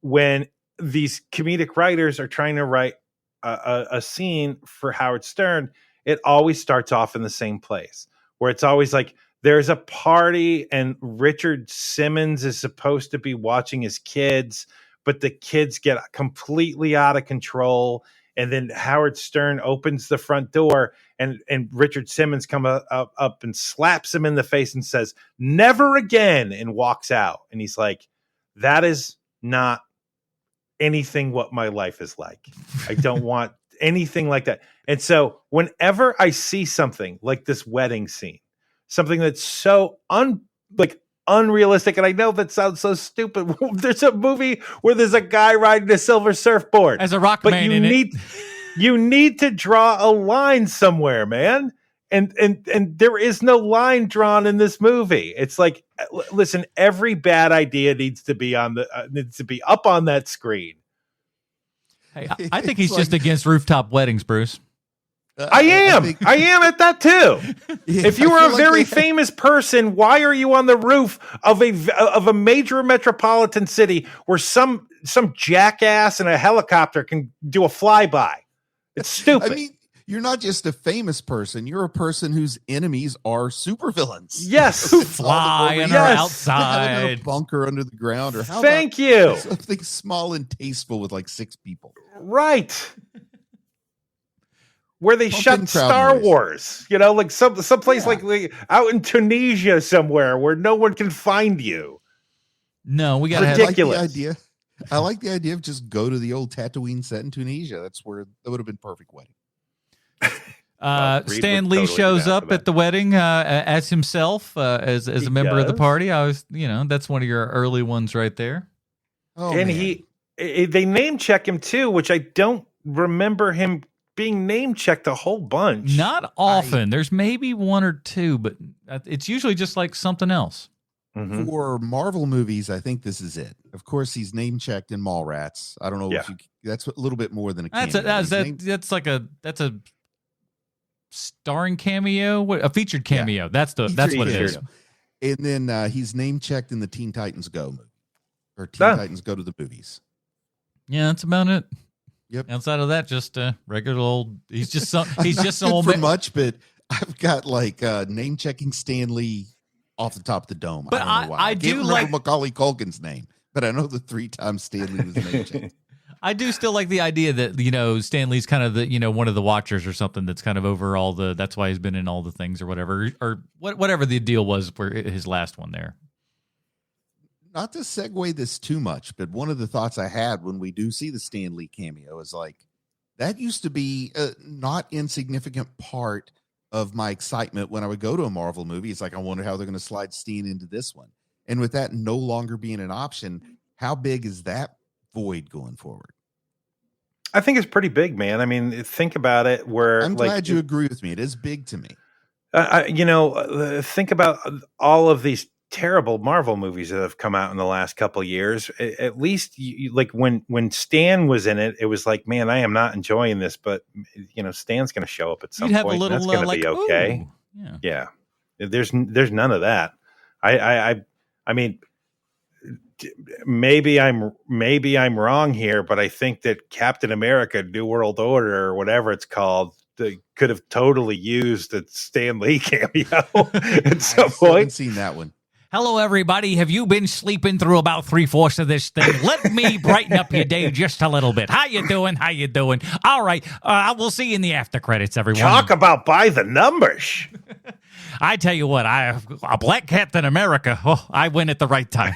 when these comedic writers are trying to write a scene for Howard Stern, it always starts off in the same place, where it's always like there's a party and Richard Simmons is supposed to be watching his kids, but the kids get completely out of control. And then Howard Stern opens the front door and Richard Simmons comes up and slaps him in the face and says, "Never again," and walks out. And he's like, that is not anything what my life is like. I don't want anything like that. And so whenever I see something like this wedding scene, something that's so unrealistic, and I know that sounds so stupid. There's a movie where there's a guy riding a silver surfboard As a rock but man you need to draw a line somewhere, man. And there is no line drawn in this movie. It's like, listen, every bad idea needs to be up on that screen. Hey, I think he's just against rooftop weddings, Bruce. I am at that too. If you were a very famous person, why are you on the roof of a major metropolitan city where some jackass in a helicopter can do a flyby? It's stupid. I mean, you're not just a famous person. You're a person whose enemies are supervillains. Yes. Who fly and are outside. In a bunker under the ground. Or Thank you. Something small and tasteful with like 6 people. Right. Where they shut Star Wars. Like someplace like out in Tunisia somewhere where no one can find you. No, we got ridiculous. I like the idea of just go to the old Tatooine set in Tunisia. That's where that would have been perfect wedding. Stan Lee shows up at the wedding as himself, as a member of the party. I was, that's one of your early ones right there. Oh, and man. they name check him too, which I don't remember him being name checked a whole bunch. Not often. There's maybe 1 or 2, but it's usually just like something else. Mm-hmm. For Marvel movies, I think this is it. Of course, he's name checked in Mallrats. I don't know if that's a little bit more than a cameo. That's a starring cameo, a featured cameo. Yeah. That's what it is. And then he's name checked in the Teen Titans Go movie, or Teen Titans Go to the Movies. Yeah, that's about it. Yep. Outside of that, just regular old. He's just some old for man. much, but I've got like name checking Stan Lee off the top of the dome. But I don't know why. I can't do remember like Macaulay Culkin's name, but I know the 3 times Stan Lee was name checked. I do still like the idea that, Stan Lee's kind of the, one of the Watchers or something that's kind of over all that's why he's been in all the things or whatever, or whatever the deal was for his last one there. Not to segue this too much, but one of the thoughts I had when we do see the Stan Lee cameo is like, that used to be a not insignificant part of my excitement when I would go to a Marvel movie. It's like, I wonder how they're going to slide Stan into this one. And with that no longer being an option, how big is that void going forward? I think it's pretty big, man. I mean, think about it. I'm glad you agree with me. It is big to me. Think about all of these terrible Marvel movies that have come out in the last couple of years. At least like when Stan was in it, it was like, man, I am not enjoying this, but Stan's going to show up at some point. That's going to be okay. Yeah. There's none of that. I mean, maybe I'm wrong here, but I think that Captain America: New World Order or whatever it's called, they could have totally used a Stan Lee cameo at some I haven't point. seen that one. Hello, everybody. Have you been sleeping through about 3/4 of this thing? Let me brighten up your day just a little bit. How you doing? How you doing? All right. We'll see you in the after credits, everyone. Talk about by the numbers. I tell you what, a Black Captain America. Oh, I win at the right time.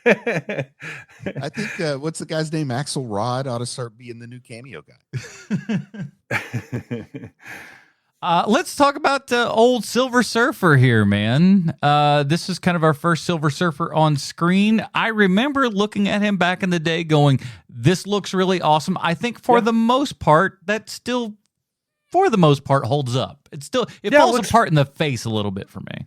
I think what's the guy's name? Axel Rod ought to start being the new cameo guy. Let's talk about old Silver Surfer here, man. This is kind of our first Silver Surfer on screen. I remember looking at him back in the day going, this looks really awesome. I think for the most part, that still, for the most part, holds up. It falls apart in the face a little bit for me.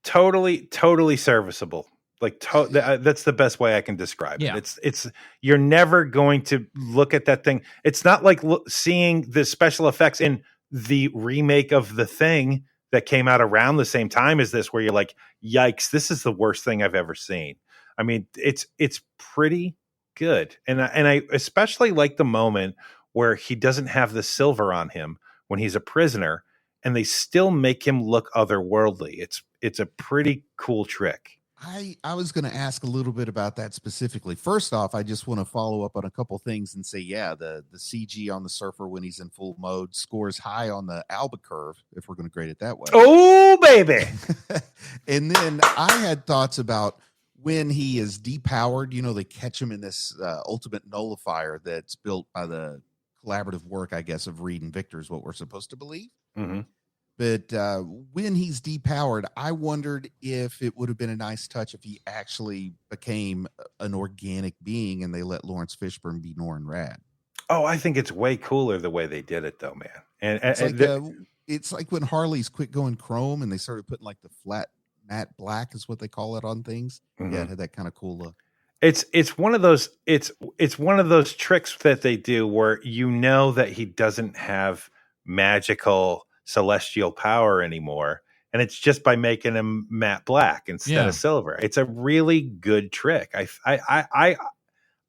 Totally serviceable. Like that's the best way I can describe it. It's you're never going to look at that thing. It's not like seeing the special effects in the remake of The Thing that came out around the same time as this, where you're like, yikes, this is the worst thing I've ever seen. I mean, it's pretty good. And I especially like the moment where he doesn't have the silver on him when he's a prisoner and they still make him look otherworldly. It's a pretty cool trick. I was going to ask a little bit about that specifically. First off, I just want to follow up on a couple things and say, the CG on the Surfer when he's in full mode scores high on the Alba curve, if we're going to grade it that way. Oh, baby. And then I had thoughts about when he is depowered. They catch him in this ultimate nullifier that's built by the collaborative work, I guess, of Reed and Victor is what we're supposed to believe. Mm-hmm. But when he's depowered, I wondered if it would have been a nice touch if he actually became an organic being and they let Lawrence Fishburne be Norrin Rad. Oh, I think it's way cooler the way they did it, though, man. And it's like when Harley's quit going chrome and they started putting like the flat matte black is what they call it on things. Mm-hmm. Yeah, it had that kind of cool look. It's one of those one of those tricks that they do where that he doesn't have magical celestial power anymore, and it's just by making him matte black instead of silver. It's a really good trick. I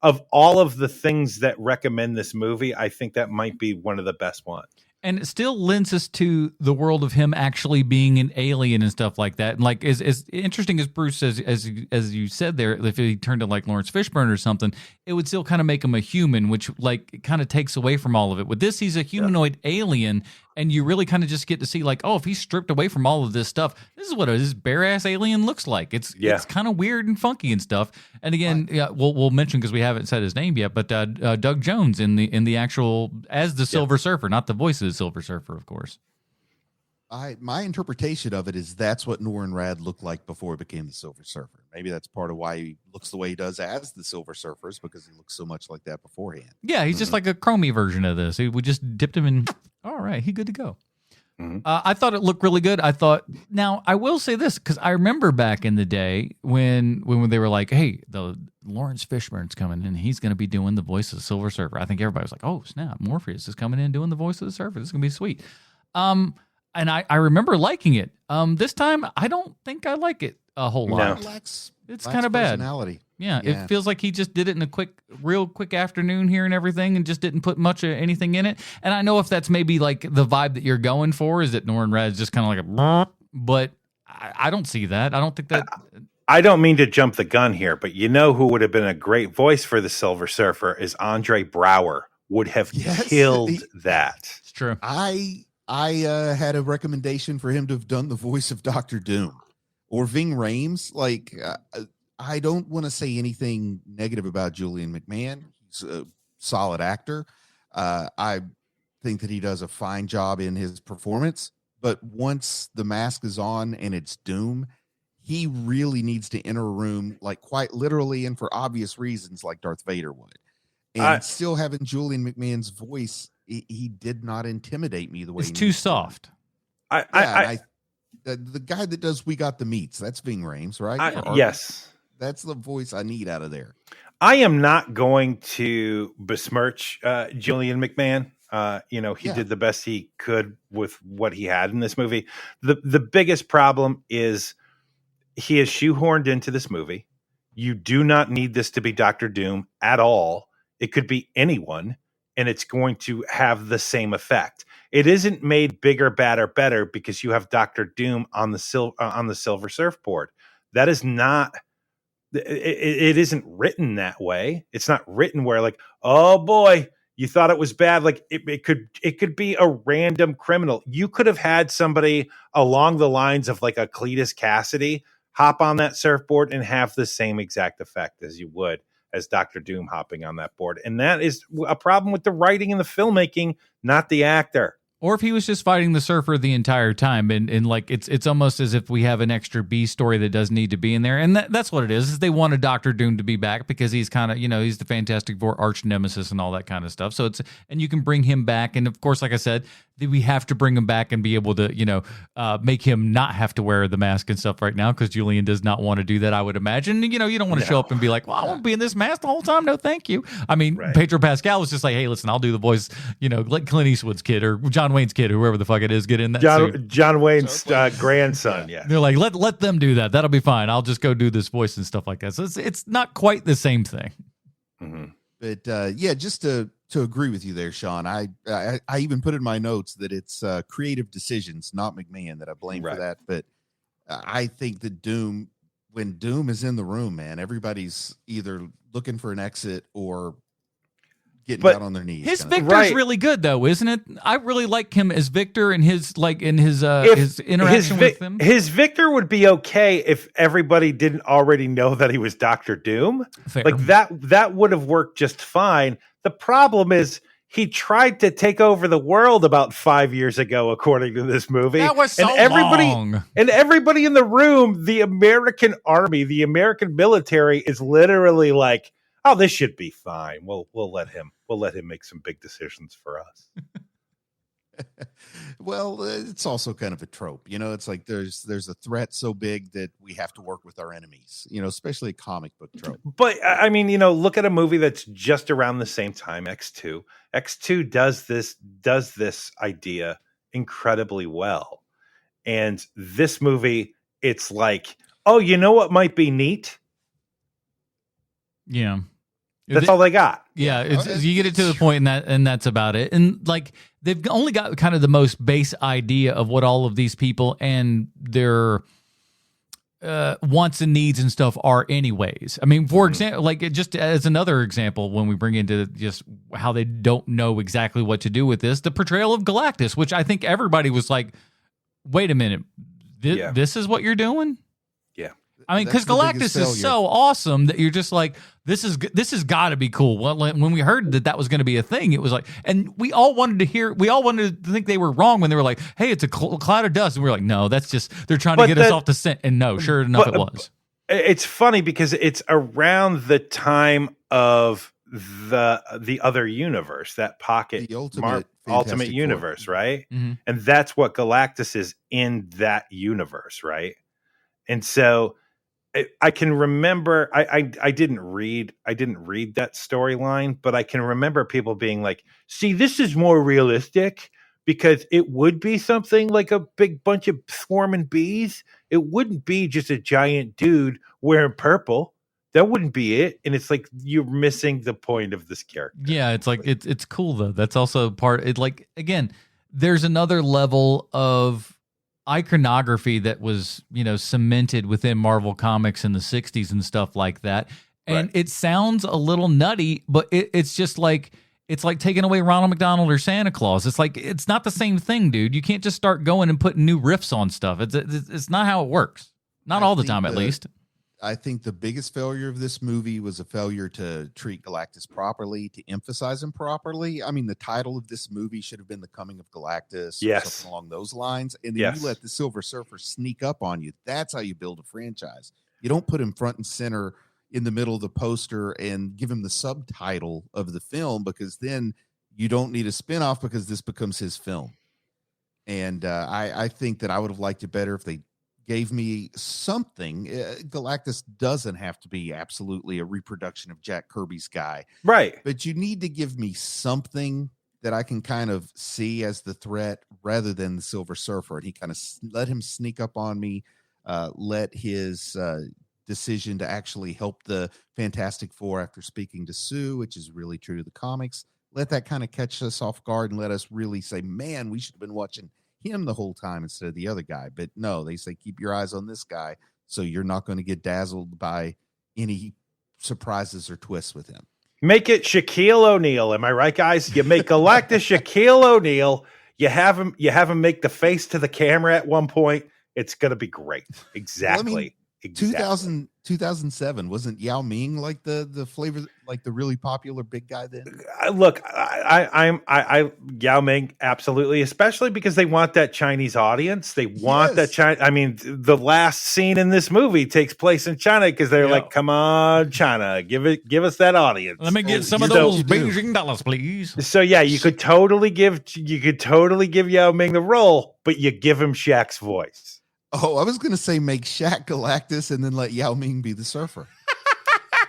of all of the things that recommend this movie, I think that might be one of the best ones. And it still lends us to the world of him actually being an alien and stuff like that. And like as interesting as Bruce says, as you said there, if he turned to like Lawrence Fishburne or something, it would still kind of make him a human, which like kind of takes away from all of it. With this, he's a humanoid alien, and you really kind of just get to see like, oh, if he's stripped away from all of this stuff, this is what this bare ass alien looks like. It's kind of weird and funky and stuff. And again, we'll mention because we haven't said his name yet, but Doug Jones in the actual as the Silver Surfer, not the voice of the Silver Surfer, of course. My interpretation of it is that's what Norrin Rad looked like before he became the Silver Surfer. Maybe that's part of why he looks the way he does as the Silver Surfer, is because he looks so much like that beforehand. Yeah, he's just like a chromey version of this. We just dipped him in. All right, he's good to go. Mm-hmm. I thought it looked really good. Now I will say this because I remember back in the day when they were like, "Hey, the Lawrence Fishburne's coming in, he's going to be doing the voice of the Silver Surfer." I think everybody was like, "Oh snap, Morpheus is coming in doing the voice of the Surfer. This is going to be sweet." And I remember liking it. This time, I don't think I like it a whole lot. It's kind of bad. Yeah, it feels like he just did it in a real quick afternoon here and everything, and just didn't put much of anything in it. And I know if that's maybe like the vibe that you're going for, is that Norrin Rad is just kind of like but I don't see that. I don't think that. I don't mean to jump the gun here, but who would have been a great voice for the Silver Surfer is Andre Braugher. Would have killed that. It's true. I had a recommendation for him to have done the voice of Dr. Doom or Ving Rhames. Like, I don't want to say anything negative about Julian McMahon. He's a solid actor. I think that he does a fine job in his performance, but once the mask is on and it's Doom, he really needs to enter a room, like quite literally and for obvious reasons, like Darth Vader would. And still having Julian McMahon's voice, he did not intimidate me the way it's too soft. The guy that does We Got the Meats, that's Ving Rhames, right? Yes. That's the voice I need out of there. I am not going to besmirch Julian McMahon. He did the best he could with what he had in this movie. The biggest problem is he is shoehorned into this movie. You do not need this to be Dr. Doom at all. It could be anyone, and it's going to have the same effect. It isn't made bigger, badder, better because you have Dr. Doom on the Silver Surfboard. That is not. It isn't written that way. It's not written where like, oh boy, you thought it was bad. Like it could be a random criminal. You could have had somebody along the lines of like a Cletus Cassidy hop on that surfboard and have the same exact effect as you would as Dr. Doom hopping on that board. And that is a problem with the writing and the filmmaking, not the actor. Or if he was just fighting the surfer the entire time, and like it's almost as if we have an extra B story that doesn't need to be in there, and that's what it is they wanted Dr. Doom to be back because he's kind of he's the Fantastic Four arch nemesis and all that kind of stuff. So and you can bring him back, and of course, like I said, we have to bring him back and be able to make him not have to wear the mask and stuff right now because Julian does not want to do that. I would imagine you don't want to show up and be like, well, I won't be in this mask the whole time. No, thank you. I mean, right. Pedro Pascal was just like, hey, listen, I'll do the voice, like Clint Eastwood's kid or John Wayne's kid, or whoever the fuck it is, get in that suit. John Wayne's grandson. Yeah, they're like, let them do that. That'll be fine. I'll just go do this voice and stuff like that. So it's not quite the same thing. Mm-hmm. But just to agree with you there, Sean, I even put in my notes that it's creative decisions, not McMahon, that I blame for that. But I think that when Doom is in the room, man, everybody's either looking for an exit or getting down on their knees. His Victor's really good, though, isn't it? I really like him as Victor and his interaction with him. His Victor would be okay if everybody didn't already know that he was Dr. Doom. Fair. Like that would have worked just fine. The problem is he tried to take over the world about 5 years ago, according to this movie. That was so long. And everybody in the room, the American army, the American military is literally like, oh, this should be fine. We'll let him make some big decisions for us. Well, it's also kind of a trope, it's like there's a threat so big that we have to work with our enemies, especially a comic book trope. But I mean, look at a movie that's just around the same time, X2. X2 does this idea incredibly well. And this movie, it's like, oh, you know what might be neat? Yeah. That's all they got. Yeah, you get it to the point, and that's about it. And like they've only got kind of the most base idea of what all of these people and their wants and needs and stuff are anyways. I mean, for example, like just as another example, when we bring into just how they don't know exactly what to do with this, the portrayal of Galactus, which I think everybody was like, wait a minute, this is what you're doing? Yeah. I mean, because Galactus is so awesome that you're just like, this has got to be cool. Well, when we heard that was going to be a thing, it was like, and we all wanted to think they were wrong when they were like, hey, it's a cloud of dust. And we were like, no, that's just, they're trying to get us off the scent. And no, sure enough, it was. It's funny because it's around the time of the other universe, that pocket, the ultimate universe, right? Mm-hmm. And that's what Galactus is in that universe, right? And so I can remember I didn't read that storyline, but I can remember people being like, see, this is more realistic because it would be something like a big bunch of swarming bees. It wouldn't be just a giant dude wearing purple. That wouldn't be it. And it's like you're missing the point of this character. Yeah, it's like it's cool though. That's also like again, there's another level of iconography that was, cemented within Marvel Comics in the 60s and stuff like that. And It sounds a little nutty, but it's just like, it's like taking away Ronald McDonald or Santa Claus. It's like, it's not the same thing, dude. You can't just start going and putting new riffs on stuff. It's not how it works. Not all the time, at least. I think the biggest failure of this movie was a failure to treat Galactus properly, to emphasize him properly. I mean, the title of this movie should have been The Coming of Galactus, or something along those lines. And then you let the Silver Surfer sneak up on you. That's how you build a franchise. You don't put him front and center in the middle of the poster and give him the subtitle of the film, because then you don't need a spinoff because this becomes his film. And I think that I would have liked it better if they gave me something. Galactus doesn't have to be absolutely a reproduction of Jack Kirby's guy. Right. But you need to give me something that I can kind of see as the threat rather than the Silver Surfer. And he kind of let him sneak up on me, let his decision to actually help the Fantastic Four after speaking to Sue, which is really true to the comics, let that kind of catch us off guard and let us really say, man, we should have been watching him the whole time instead of the other guy. But no, they say, keep your eyes on this guy so you're not going to get dazzled by any surprises or twists with him. Make it Shaquille O'Neal. Am I right, guys? You make Galactus Shaquille O'Neal. You have him make the face to the camera at one point. It's going to be great. Exactly. Well, I mean, 2007 wasn't Yao Ming like the flavor, like the really popular big guy then? Look, I Yao Ming, absolutely, especially because they want that Chinese audience. They want that China. I mean, the last scene in this movie takes place in China because they're like, "Come on, China, give us that audience." Let me get some of those Beijing dollars, please. So yeah, you could totally give Yao Ming the role, but you give him Shaq's voice. Oh, I was going to say make Shaq Galactus and then let Yao Ming be the surfer.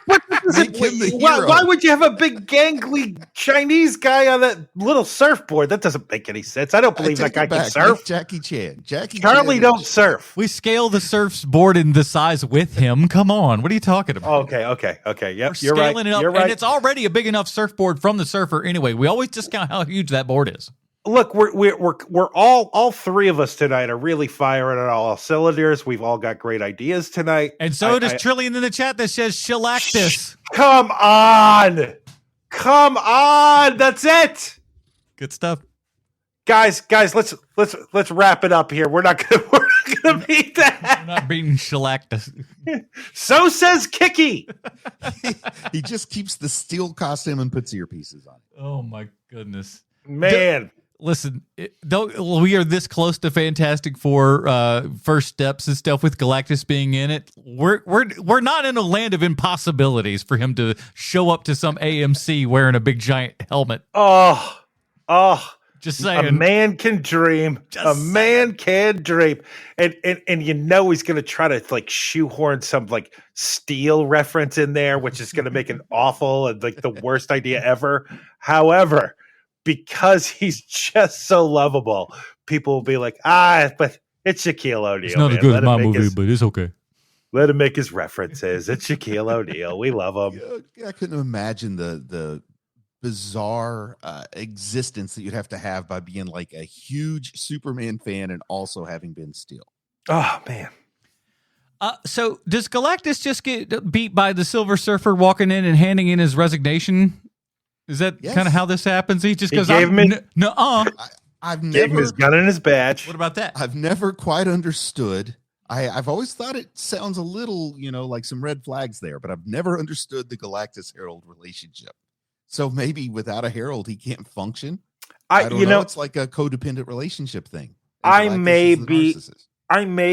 Why would you have a big gangly Chinese guy on that little surfboard? That doesn't make any sense. I don't believe that guy can surf. Jackie Chan. Charlie don't surf. We scale the surfboard in the size with him. Come on. What are you talking about? Okay. Yep, We're you're scaling right. it up, You're right. and it's already a big enough surfboard from the surfer anyway. We always discount how huge that board is. Look, we're all three of us tonight are really firing on all cylinders. We've all got great ideas tonight. And so does Trillion in the chat that says Galactus. Come on. That's it. Good stuff. Guys, let's wrap it up here. We're not gonna beat that. We're not beating Galactus. So says Kiki. He just keeps the steel costume and puts earpieces on. Oh my goodness. Man. Listen, though we are this close to Fantastic Four first steps and stuff with Galactus being in it. We're not in a land of impossibilities for him to show up to some AMC wearing a big giant helmet. Oh, just saying. A man can dream. Man can dream. And you know he's going to try to like shoehorn some like Steel reference in there, which is going to make it awful and like the worst idea ever. However, because he's just so lovable, people will be like, but it's Shaquille O'Neal. It's not as good as my movie, but it's okay. Let him make his references. It's Shaquille O'Neal. We love him. I couldn't imagine the bizarre existence that you'd have to have by being like a huge Superman fan and also having been Steel. Oh, man. So does Galactus just get beat by the Silver Surfer walking in and handing in his resignation? Is that kind of how this happens? He just goes, I've never gave him his gun and his badge. What about that? I've never quite understood. I've always thought it sounds a little, like some red flags there, but I've never understood the Galactus Herald relationship. So maybe without a Herald, he can't function. I don't know. It's like a codependent relationship thing. I may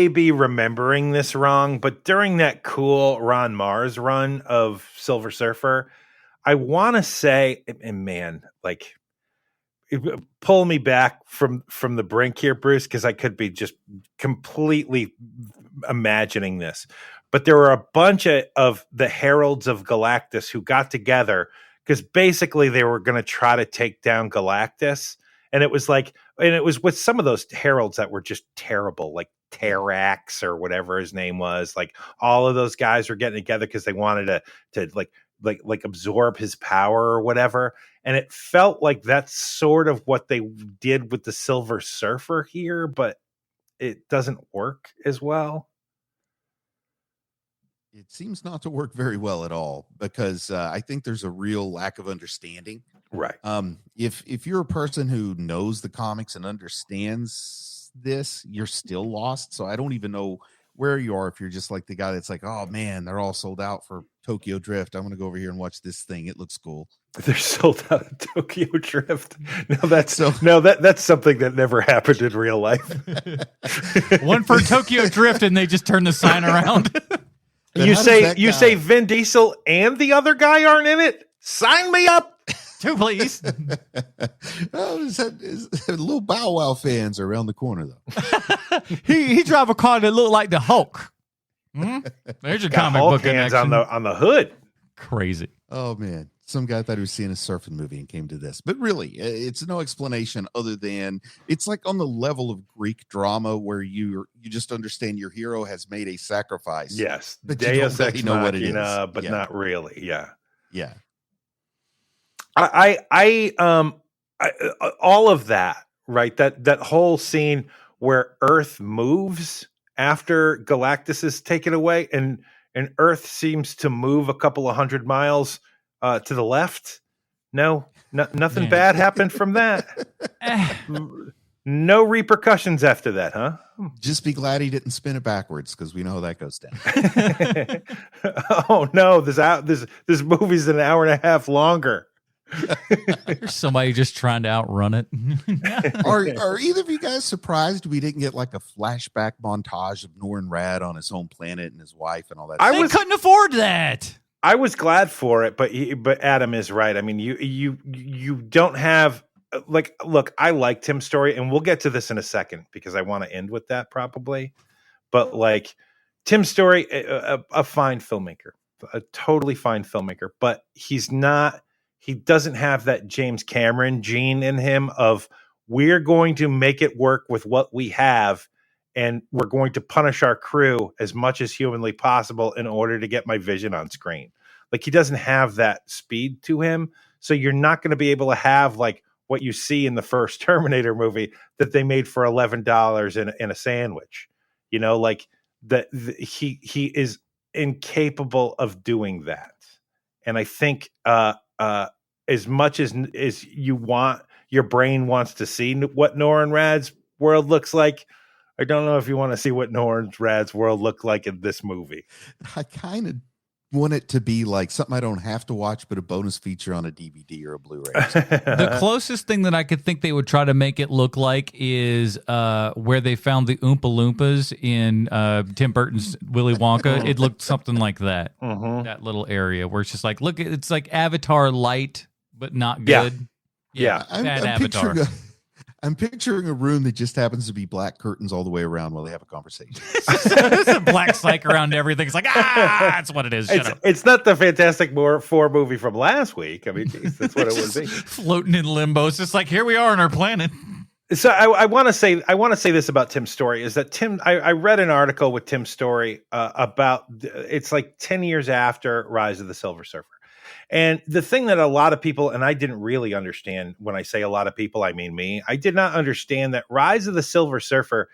be remembering this wrong, but during that cool Ron Mars run of Silver Surfer, I want to say, and man, like, pull me back from the brink here, Bruce, because I could be just completely imagining this. But there were a bunch of the Heralds of Galactus who got together because basically they were going to try to take down Galactus. And it was with some of those heralds that were just terrible, like Terrax or whatever his name was. Like all of those guys were getting together because they wanted to like absorb his power or whatever. And it felt like that's sort of what they did with the Silver Surfer here, but it doesn't work as well. It seems not to work very well at all because I think there's a real lack of understanding. Right. If you're a person who knows the comics and understands this, you're still lost. So I don't even know where you are if you're just like the guy that's like, oh man, they're all sold out for Tokyo Drift. I'm going to go over here and watch this thing. It looks cool. They're sold out of Tokyo Drift. That's something that never happened in real life. One for Tokyo Drift, and they just turn the sign around. You say Vin Diesel and the other guy aren't in it? Sign me up. Two, please. Little Bow Wow fans are around the corner, though. he drive a car that looked like the Hulk. There's your comic Hulk book hands connection. on the hood. Crazy. Oh man! Some guy thought he was seeing a surfing movie and came to this. But really, it's no explanation other than it's like on the level of Greek drama where you just understand your hero has made a sacrifice. Yes. But Deus you don't Ex really know what it Machina, is. but not really. Yeah. Yeah. I all of that, right? That whole scene where Earth moves after Galactus is taken away, and Earth seems to move a couple of 100 miles to the left. Nothing bad happened from that. No repercussions after that, huh? Just be glad he didn't spin it backwards because we know how that goes down. Oh no, this movie's an hour and a half longer. There's somebody just trying to outrun it. Are either of you guys surprised we didn't get like a flashback montage of Norrin Rad on his home planet and his wife and all that? They couldn't afford that. I was glad for it, but Adam is right. I mean, you don't have like, look, I liked Tim's story, and we'll get to this in a second because I want to end with that probably. But like Tim's story, a fine filmmaker, a totally fine filmmaker, but he doesn't have that James Cameron gene in him of we're going to make it work with what we have, and we're going to punish our crew as much as humanly possible in order to get my vision on screen. Like, he doesn't have that speed to him. So you're not going to be able to have like what you see in the first Terminator movie that they made for $11 in a sandwich. You know, like he is incapable of doing that. And I think as much as you want, your brain wants to see what Norrin Rad's world looks like, I don't know if you want to see what Norrin Rad's world looked like in this movie. I kind of want it to be like something I don't have to watch, but a bonus feature on a DVD or a Blu-ray. The closest thing that I could think they would try to make it look like is where they found the Oompa Loompas in Tim Burton's Willy Wonka. It looked something like that. Mm-hmm. That little area where it's just like, look, it's like Avatar light, but not good. Yeah. I'm Avatar. I'm picturing a room that just happens to be black curtains all the way around while they have a conversation. There's a black psych around everything. It's like, that's what it is. Shut up. It's not the Fantastic Four movie from last week. I mean, geez, that's what it would be. Floating in limbo. It's just like, here we are on our planet. So I want to say this about Tim's story is that I read an article with Tim's story about it's like 10 years after Rise of the Silver Surfer. And the thing that a lot of people, and I didn't really understand, when I say a lot of people, I mean me, I did not understand that Rise of the Silver Surfer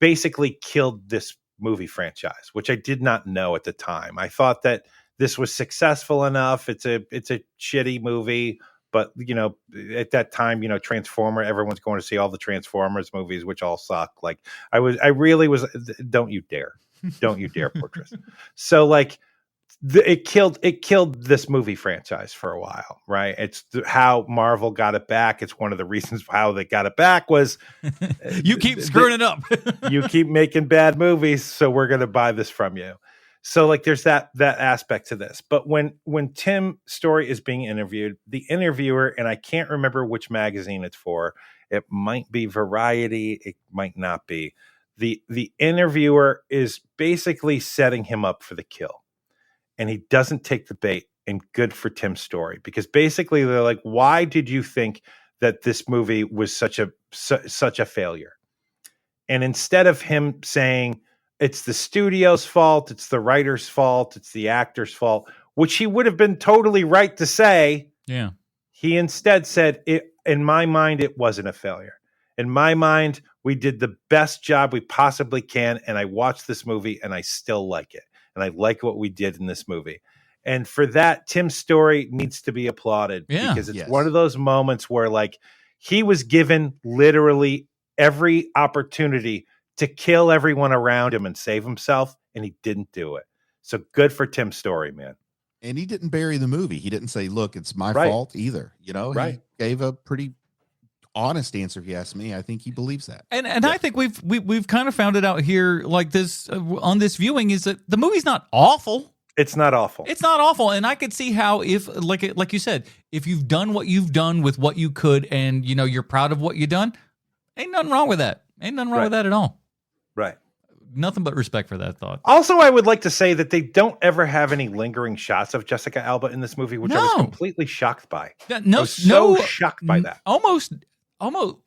basically killed this movie franchise, which I did not know at the time. I thought that this was successful enough. It's a shitty movie, but you know, at that time, you know, Transformer, everyone's going to see all the Transformers movies, which all suck. Like I really was, don't you dare, Fortress. So like, it killed this movie franchise for a while, right? It's how Marvel got it back. It's one of the reasons how they got it back was you keep screwing it up. You keep making bad movies, so we're going to buy this from you. So like there's that aspect to this. But when Tim Story is being interviewed, the interviewer, and I can't remember which magazine it's for, it might be Variety, it might not be. The interviewer is basically setting him up for the kill. And he doesn't take the bait, and good for Tim's Story, because basically they're like, why did you think that this movie was such a failure? And instead of him saying it's the studio's fault, it's the writer's fault, it's the actor's fault, which he would have been totally right to say. Yeah. He instead said, in my mind, it wasn't a failure. In my mind, we did the best job we possibly can. And I watched this movie and I still like it. And I like what we did in this movie. And for that, Tim's Story needs to be applauded because it's one of those moments where like he was given literally every opportunity to kill everyone around him and save himself. And he didn't do it. So good for Tim's Story, man. And he didn't bury the movie. He didn't say, look, it's my fault either. You know, he gave a pretty honest answer. If you ask me, I think he believes that. And I think we've kind of found it out here like this on this viewing is that the movie's not awful. It's not awful. It's not awful. And I could see how if like you said, if you've done what you've done with what you could and you know you're proud of what you've done, ain't nothing wrong with that. Ain't nothing wrong with that at all. Right. nothing but respect for that thought. Also, I would like to say that they don't ever have any lingering shots of Jessica Alba in this movie, which I was completely shocked by. I was so shocked by that. Almost.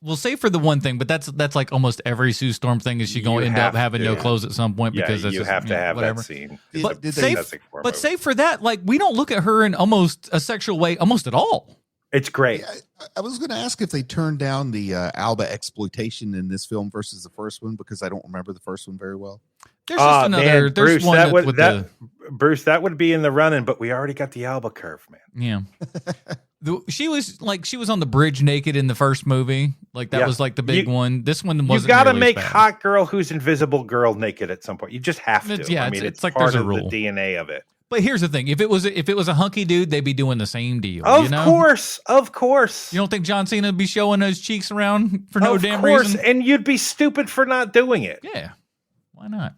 We'll say for the one thing, but that's like almost every Sue Storm thing. Is she going to end up having no clothes at some point? Because that's you have to have whatever. that scene. But say for that, like we don't look at her in almost a sexual way, almost at all. It's great. Yeah, I was going to ask if they turned down the Alba exploitation in this film versus the first one, because I don't remember the first one very well. There's just another. Man, there's Bruce, one Bruce, that would be in the running, but we already got the Alba curve, man. Yeah. She was on the bridge naked in the first movie. Like that was like the big one. This one wasn't. You got to nearly make as bad. hot girl who's invisible girl naked at some point. You just have to. Yeah, I mean, it's it's like part there's a of rule. the DNA of it. But here's the thing: if it was a hunky dude, they'd be doing the same deal. Of course. You don't think John Cena would be showing those cheeks around for no damn reason? And you'd be stupid for not doing it. Yeah, why not?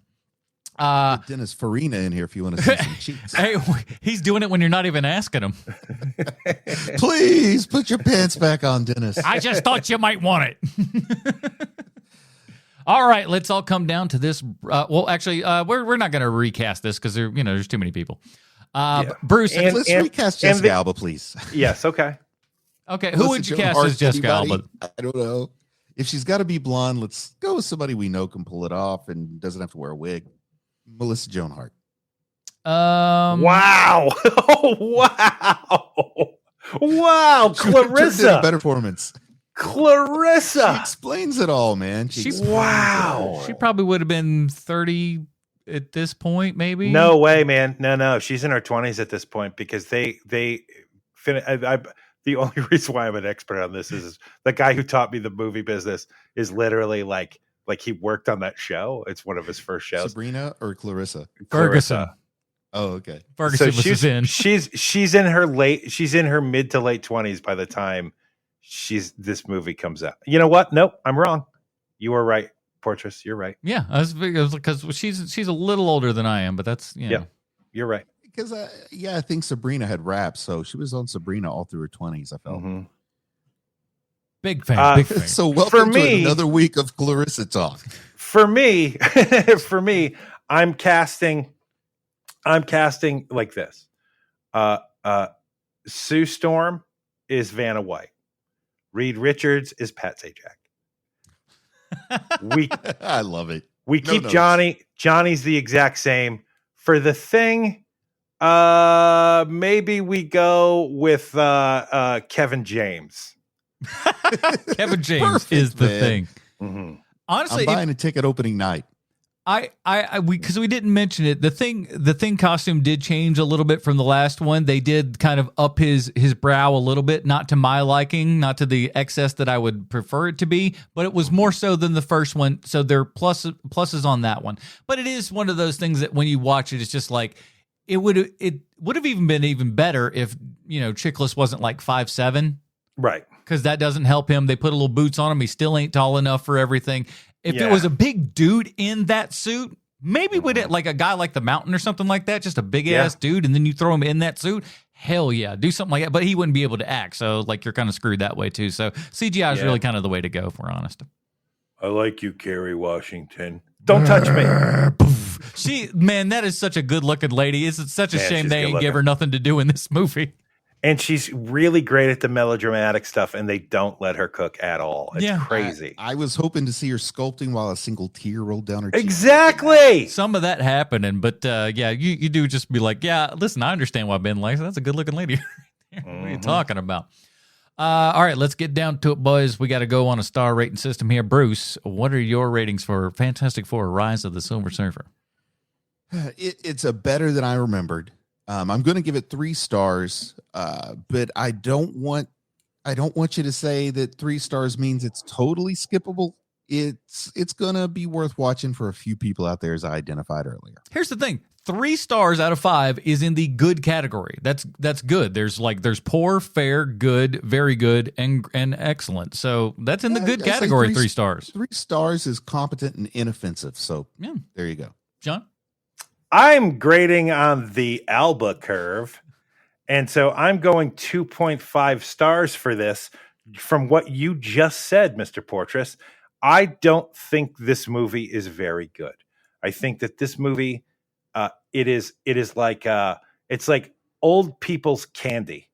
Dennis Farina in here if you want to see some cheeks. Hey, he's doing it when you're not even asking him. Please put your pants back on, Dennis. I just thought you might want it. All right, let's all come down to this. Well, actually, we're not going to recast this because there's too many people. Bruce, let's recast Jessica Alba, please. Yes, okay. Okay, who would you cast as Jessica Alba? I don't know. If she's got to be blonde, let's go with somebody we know can pull it off and doesn't have to wear a wig. Melissa Joan Hart. Wow. Wow. Clarissa. Better performance. Clarissa. She explains it all, man. Wow. She probably would have been 30 at this point, maybe. No way, man. No. She's in her 20s at this point because the only reason why I'm an expert on this is the guy who taught me the movie business is literally like he worked on that show. It's one of his first shows. Sabrina or Clarissa? Ferguson. Oh, okay. Ferguson was in. She's in her mid to late 20s by the time this movie comes out. You know what? Nope, I'm wrong. You were right, Portress. You're right. Yeah, because she's a little older than I am, but that's yeah. You're right. Because I think Sabrina had rap, so she was on Sabrina all through her 20s. I felt. Mm-hmm. Big fan. So welcome to another week of Clarissa talk. For me, I'm casting like this. Sue Storm is Vanna White. Reed Richards is Pat Sajak. I love it. We keep Johnny. Johnny's the exact same. For the thing, maybe we go with Kevin James. Kevin James is the thing. Mm-hmm. Honestly, I'm buying a ticket opening night. Because we didn't mention it. The thing costume did change a little bit from the last one. They did kind of up his brow a little bit, not to my liking, not to the excess that I would prefer it to be, but it was more so than the first one. So there are pluses on that one. But it is one of those things that when you watch it, it's just like it would have even been even better if Chickless wasn't like 5'7". Right. Because that doesn't help him. They put a little boots on him. He still ain't tall enough for everything. If it was a big dude in that suit, maybe with it like a guy like the Mountain or something like that, just a big ass dude, and then you throw him in that suit, hell yeah, do something like that. But he wouldn't be able to act, so like you're kind of screwed that way too. So CGI is really kind of the way to go, if we're honest. I like you, Kerry Washington. Don't touch me. That is such a good looking lady. It's such a shame they ain't give her nothing to do in this movie. And she's really great at the melodramatic stuff, and they don't let her cook at all. It's crazy. I was hoping to see her sculpting while a single tear rolled down her cheek. Exactly. Some of that happening, but you do just be like, yeah, listen, I understand why Ben likes her. That's a good looking lady. What are you talking about? All right, let's get down to it, boys. We got to go on a star rating system here. Bruce, what are your ratings for Fantastic Four: Rise of the Silver Surfer? It's a better than I remembered. I'm going to give it 3 stars, but I don't want you to say that 3 stars means it's totally skippable. It's going to be worth watching for a few people out there, as I identified earlier. Here's the thing: 3 stars out of 5 is in the good category. That's good. There's poor, fair, good, very good, and excellent. So that's in the good category. 3 stars. 3 stars is competent and inoffensive. So there you go, John. I'm grading on the Alba curve, and so I'm going 2.5 stars for this. From what you just said, Mr. Portress, I don't think this movie is very good. I think that this movie, it is like it's like old people's candy,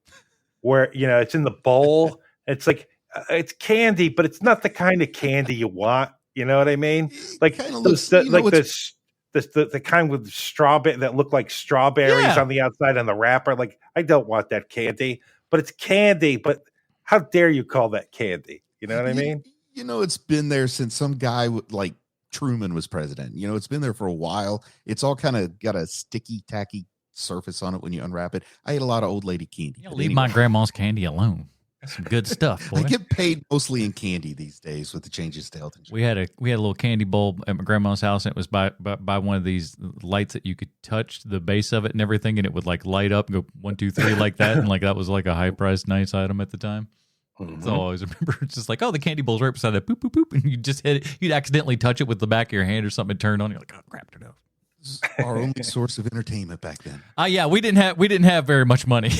where it's in the bowl. It's like it's candy, but it's not the kind of candy you want. You know what I mean? Like the kind with strawberry that look like strawberries on the outside and the wrapper. Like, I don't want that candy, but it's candy. But how dare you call that candy? You know what I mean? It's been there since some guy like Truman was president. It's been there for a while. It's all kind of got a sticky, tacky surface on it when you unwrap it. I ate a lot of old lady candy. Leave my grandma's candy alone. That's some good stuff, boy. I get paid mostly in candy these days with the changes to health insurance. We had a little candy bowl at my grandma's house, and it was by one of these lights that you could touch the base of it and everything, and it would like light up and go 1, 2, 3 like that, and like that was like a high priced nice item at the time. So I always remember it's just like, oh, the candy bowl's right beside that, boop boop boop, and you just hit it. You'd accidentally touch it with the back of your hand or something, turned on. You're like, oh crap, turn it off. Our only source of entertainment back then. Yeah, we didn't have very much money.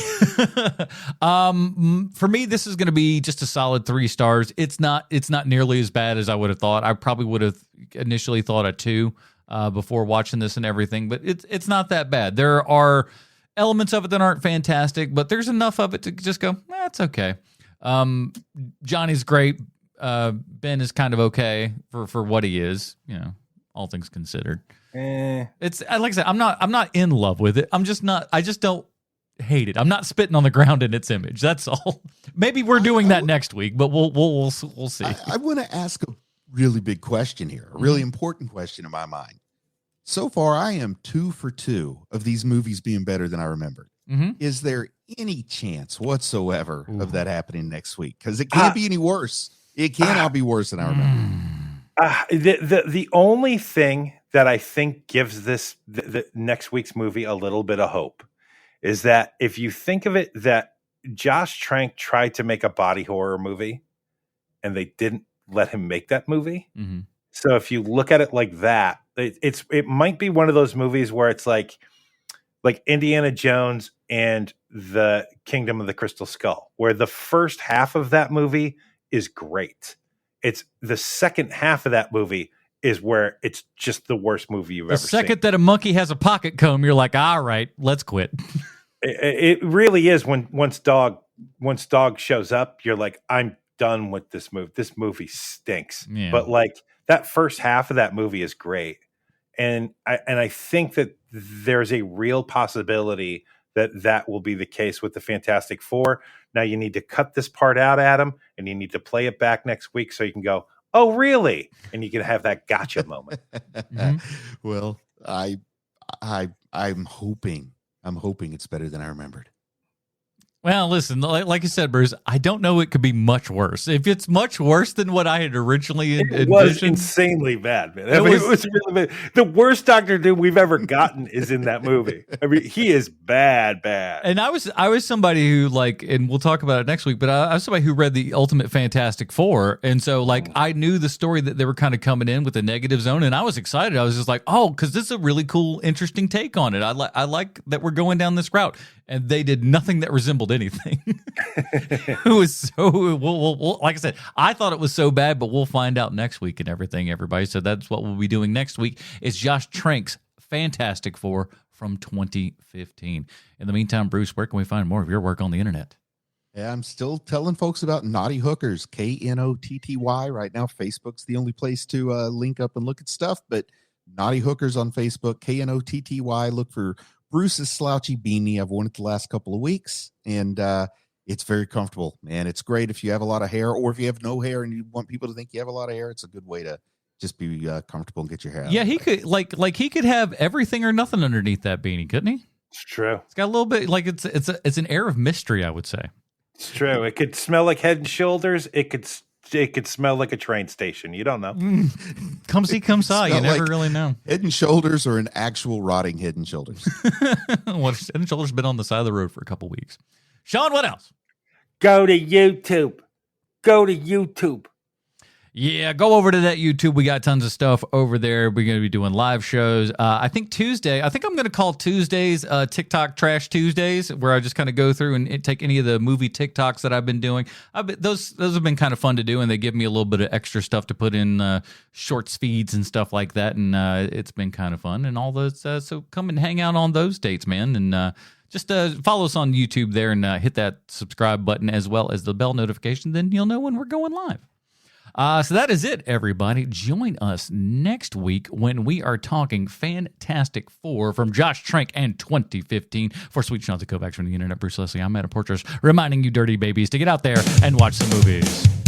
For me, this is going to be just a solid 3 stars. It's not nearly as bad as I would have thought. I probably would have initially thought a 2 before watching this and everything, but it's not that bad. There are elements of it that aren't fantastic, but there's enough of it to just go, that's okay. Johnny's great. Ben is kind of okay for what he is, all things considered. It's like I said, I'm not in love with it. I just don't hate it. I'm not spitting on the ground in its image. That's all. Maybe we're doing that next week, but we'll see. I want to ask a really big question here, a really important question in my mind. So far, I am 2 for 2 of these movies being better than I remembered. Is there any chance whatsoever of that happening next week? Because it can't be any worse. It cannot be worse than I remember. The only thing that I think gives this the next week's movie a little bit of hope is that if you think of it, that Josh Trank tried to make a body horror movie and they didn't let him make that movie. So if you look at it like that, it might be one of those movies where it's like Indiana Jones and the Kingdom of the Crystal Skull, where the first half of that movie is great. It's the second half of that movie is where it's just the worst movie you've ever seen. The second that a monkey has a pocket comb, you're like, all right, let's quit. It really is. Once dog shows up, you're like, I'm done with this movie. This movie stinks. Yeah. But like that first half of that movie is great. And I think that there's a real possibility that will be the case with the Fantastic Four. Now you need to cut this part out, Adam, and you need to play it back next week so you can go, oh, really? And you can have that gotcha moment. Well, I'm hoping it's better than I remembered. Well, listen, like you said, Bruce, I don't know it could be much worse. If it's much worse than what I had originally envisioned. It was insanely bad, man. It was really bad. The worst Doctor Doom we've ever gotten is in that movie. I mean, he is bad. And I was somebody who, like, and we'll talk about it next week, but I was somebody who read the Ultimate Fantastic Four. And so, like, I knew the story that they were kind of coming in with the negative zone, and I was excited. I was just like, oh, because this is a really cool, interesting take on it. I like that we're going down this route. And they did nothing that resembled anything. It was so, like I said, I thought it was so bad, but we'll find out next week and everything, everybody. So that's what we'll be doing next week is Josh Trank's Fantastic Four from 2015. In the meantime, Bruce, where can we find more of your work on the internet? Yeah, I'm still telling folks about Naughty Hookers, Knotty. Right now, Facebook's the only place to link up and look at stuff, but Naughty Hookers on Facebook, Knotty. Look for Bruce's slouchy beanie. I've worn it the last couple of weeks, and it's very comfortable, man. It's great if you have a lot of hair, or if you have no hair and you want people to think you have a lot of hair. It's a good way to just be comfortable and get your hair out. Yeah, he could like he could have everything or nothing underneath that beanie, couldn't he? It's true. It's got a little bit like it's an air of mystery, I would say. It's true. It could smell like Head and Shoulders. It could smell like a train station. You don't know. Come see, come saw. You never really know. Head and Shoulders or an actual rotting Head and Shoulders. Well, Head and Shoulders been on the side of the road for a couple weeks. Sean, what else? Go to YouTube. Yeah, go over to that YouTube. We got tons of stuff over there. We're going to be doing live shows. I think I'm going to call Tuesdays TikTok Trash Tuesdays, where I just kind of go through and take any of the movie TikToks that I've been doing. Those have been kind of fun to do, and they give me a little bit of extra stuff to put in shorts feeds and stuff like that, and it's been kind of fun. And all those, so come and hang out on those dates, man, and just follow us on YouTube there and hit that subscribe button as well as the bell notification. Then you'll know when we're going live. So that is it, everybody. Join us next week when we are talking Fantastic Four from Josh Trank and 2015. For Sweet Sean to Kovacs from the Internet, Bruce Leslie, I'm Adam Portras, reminding you dirty babies to get out there and watch some movies.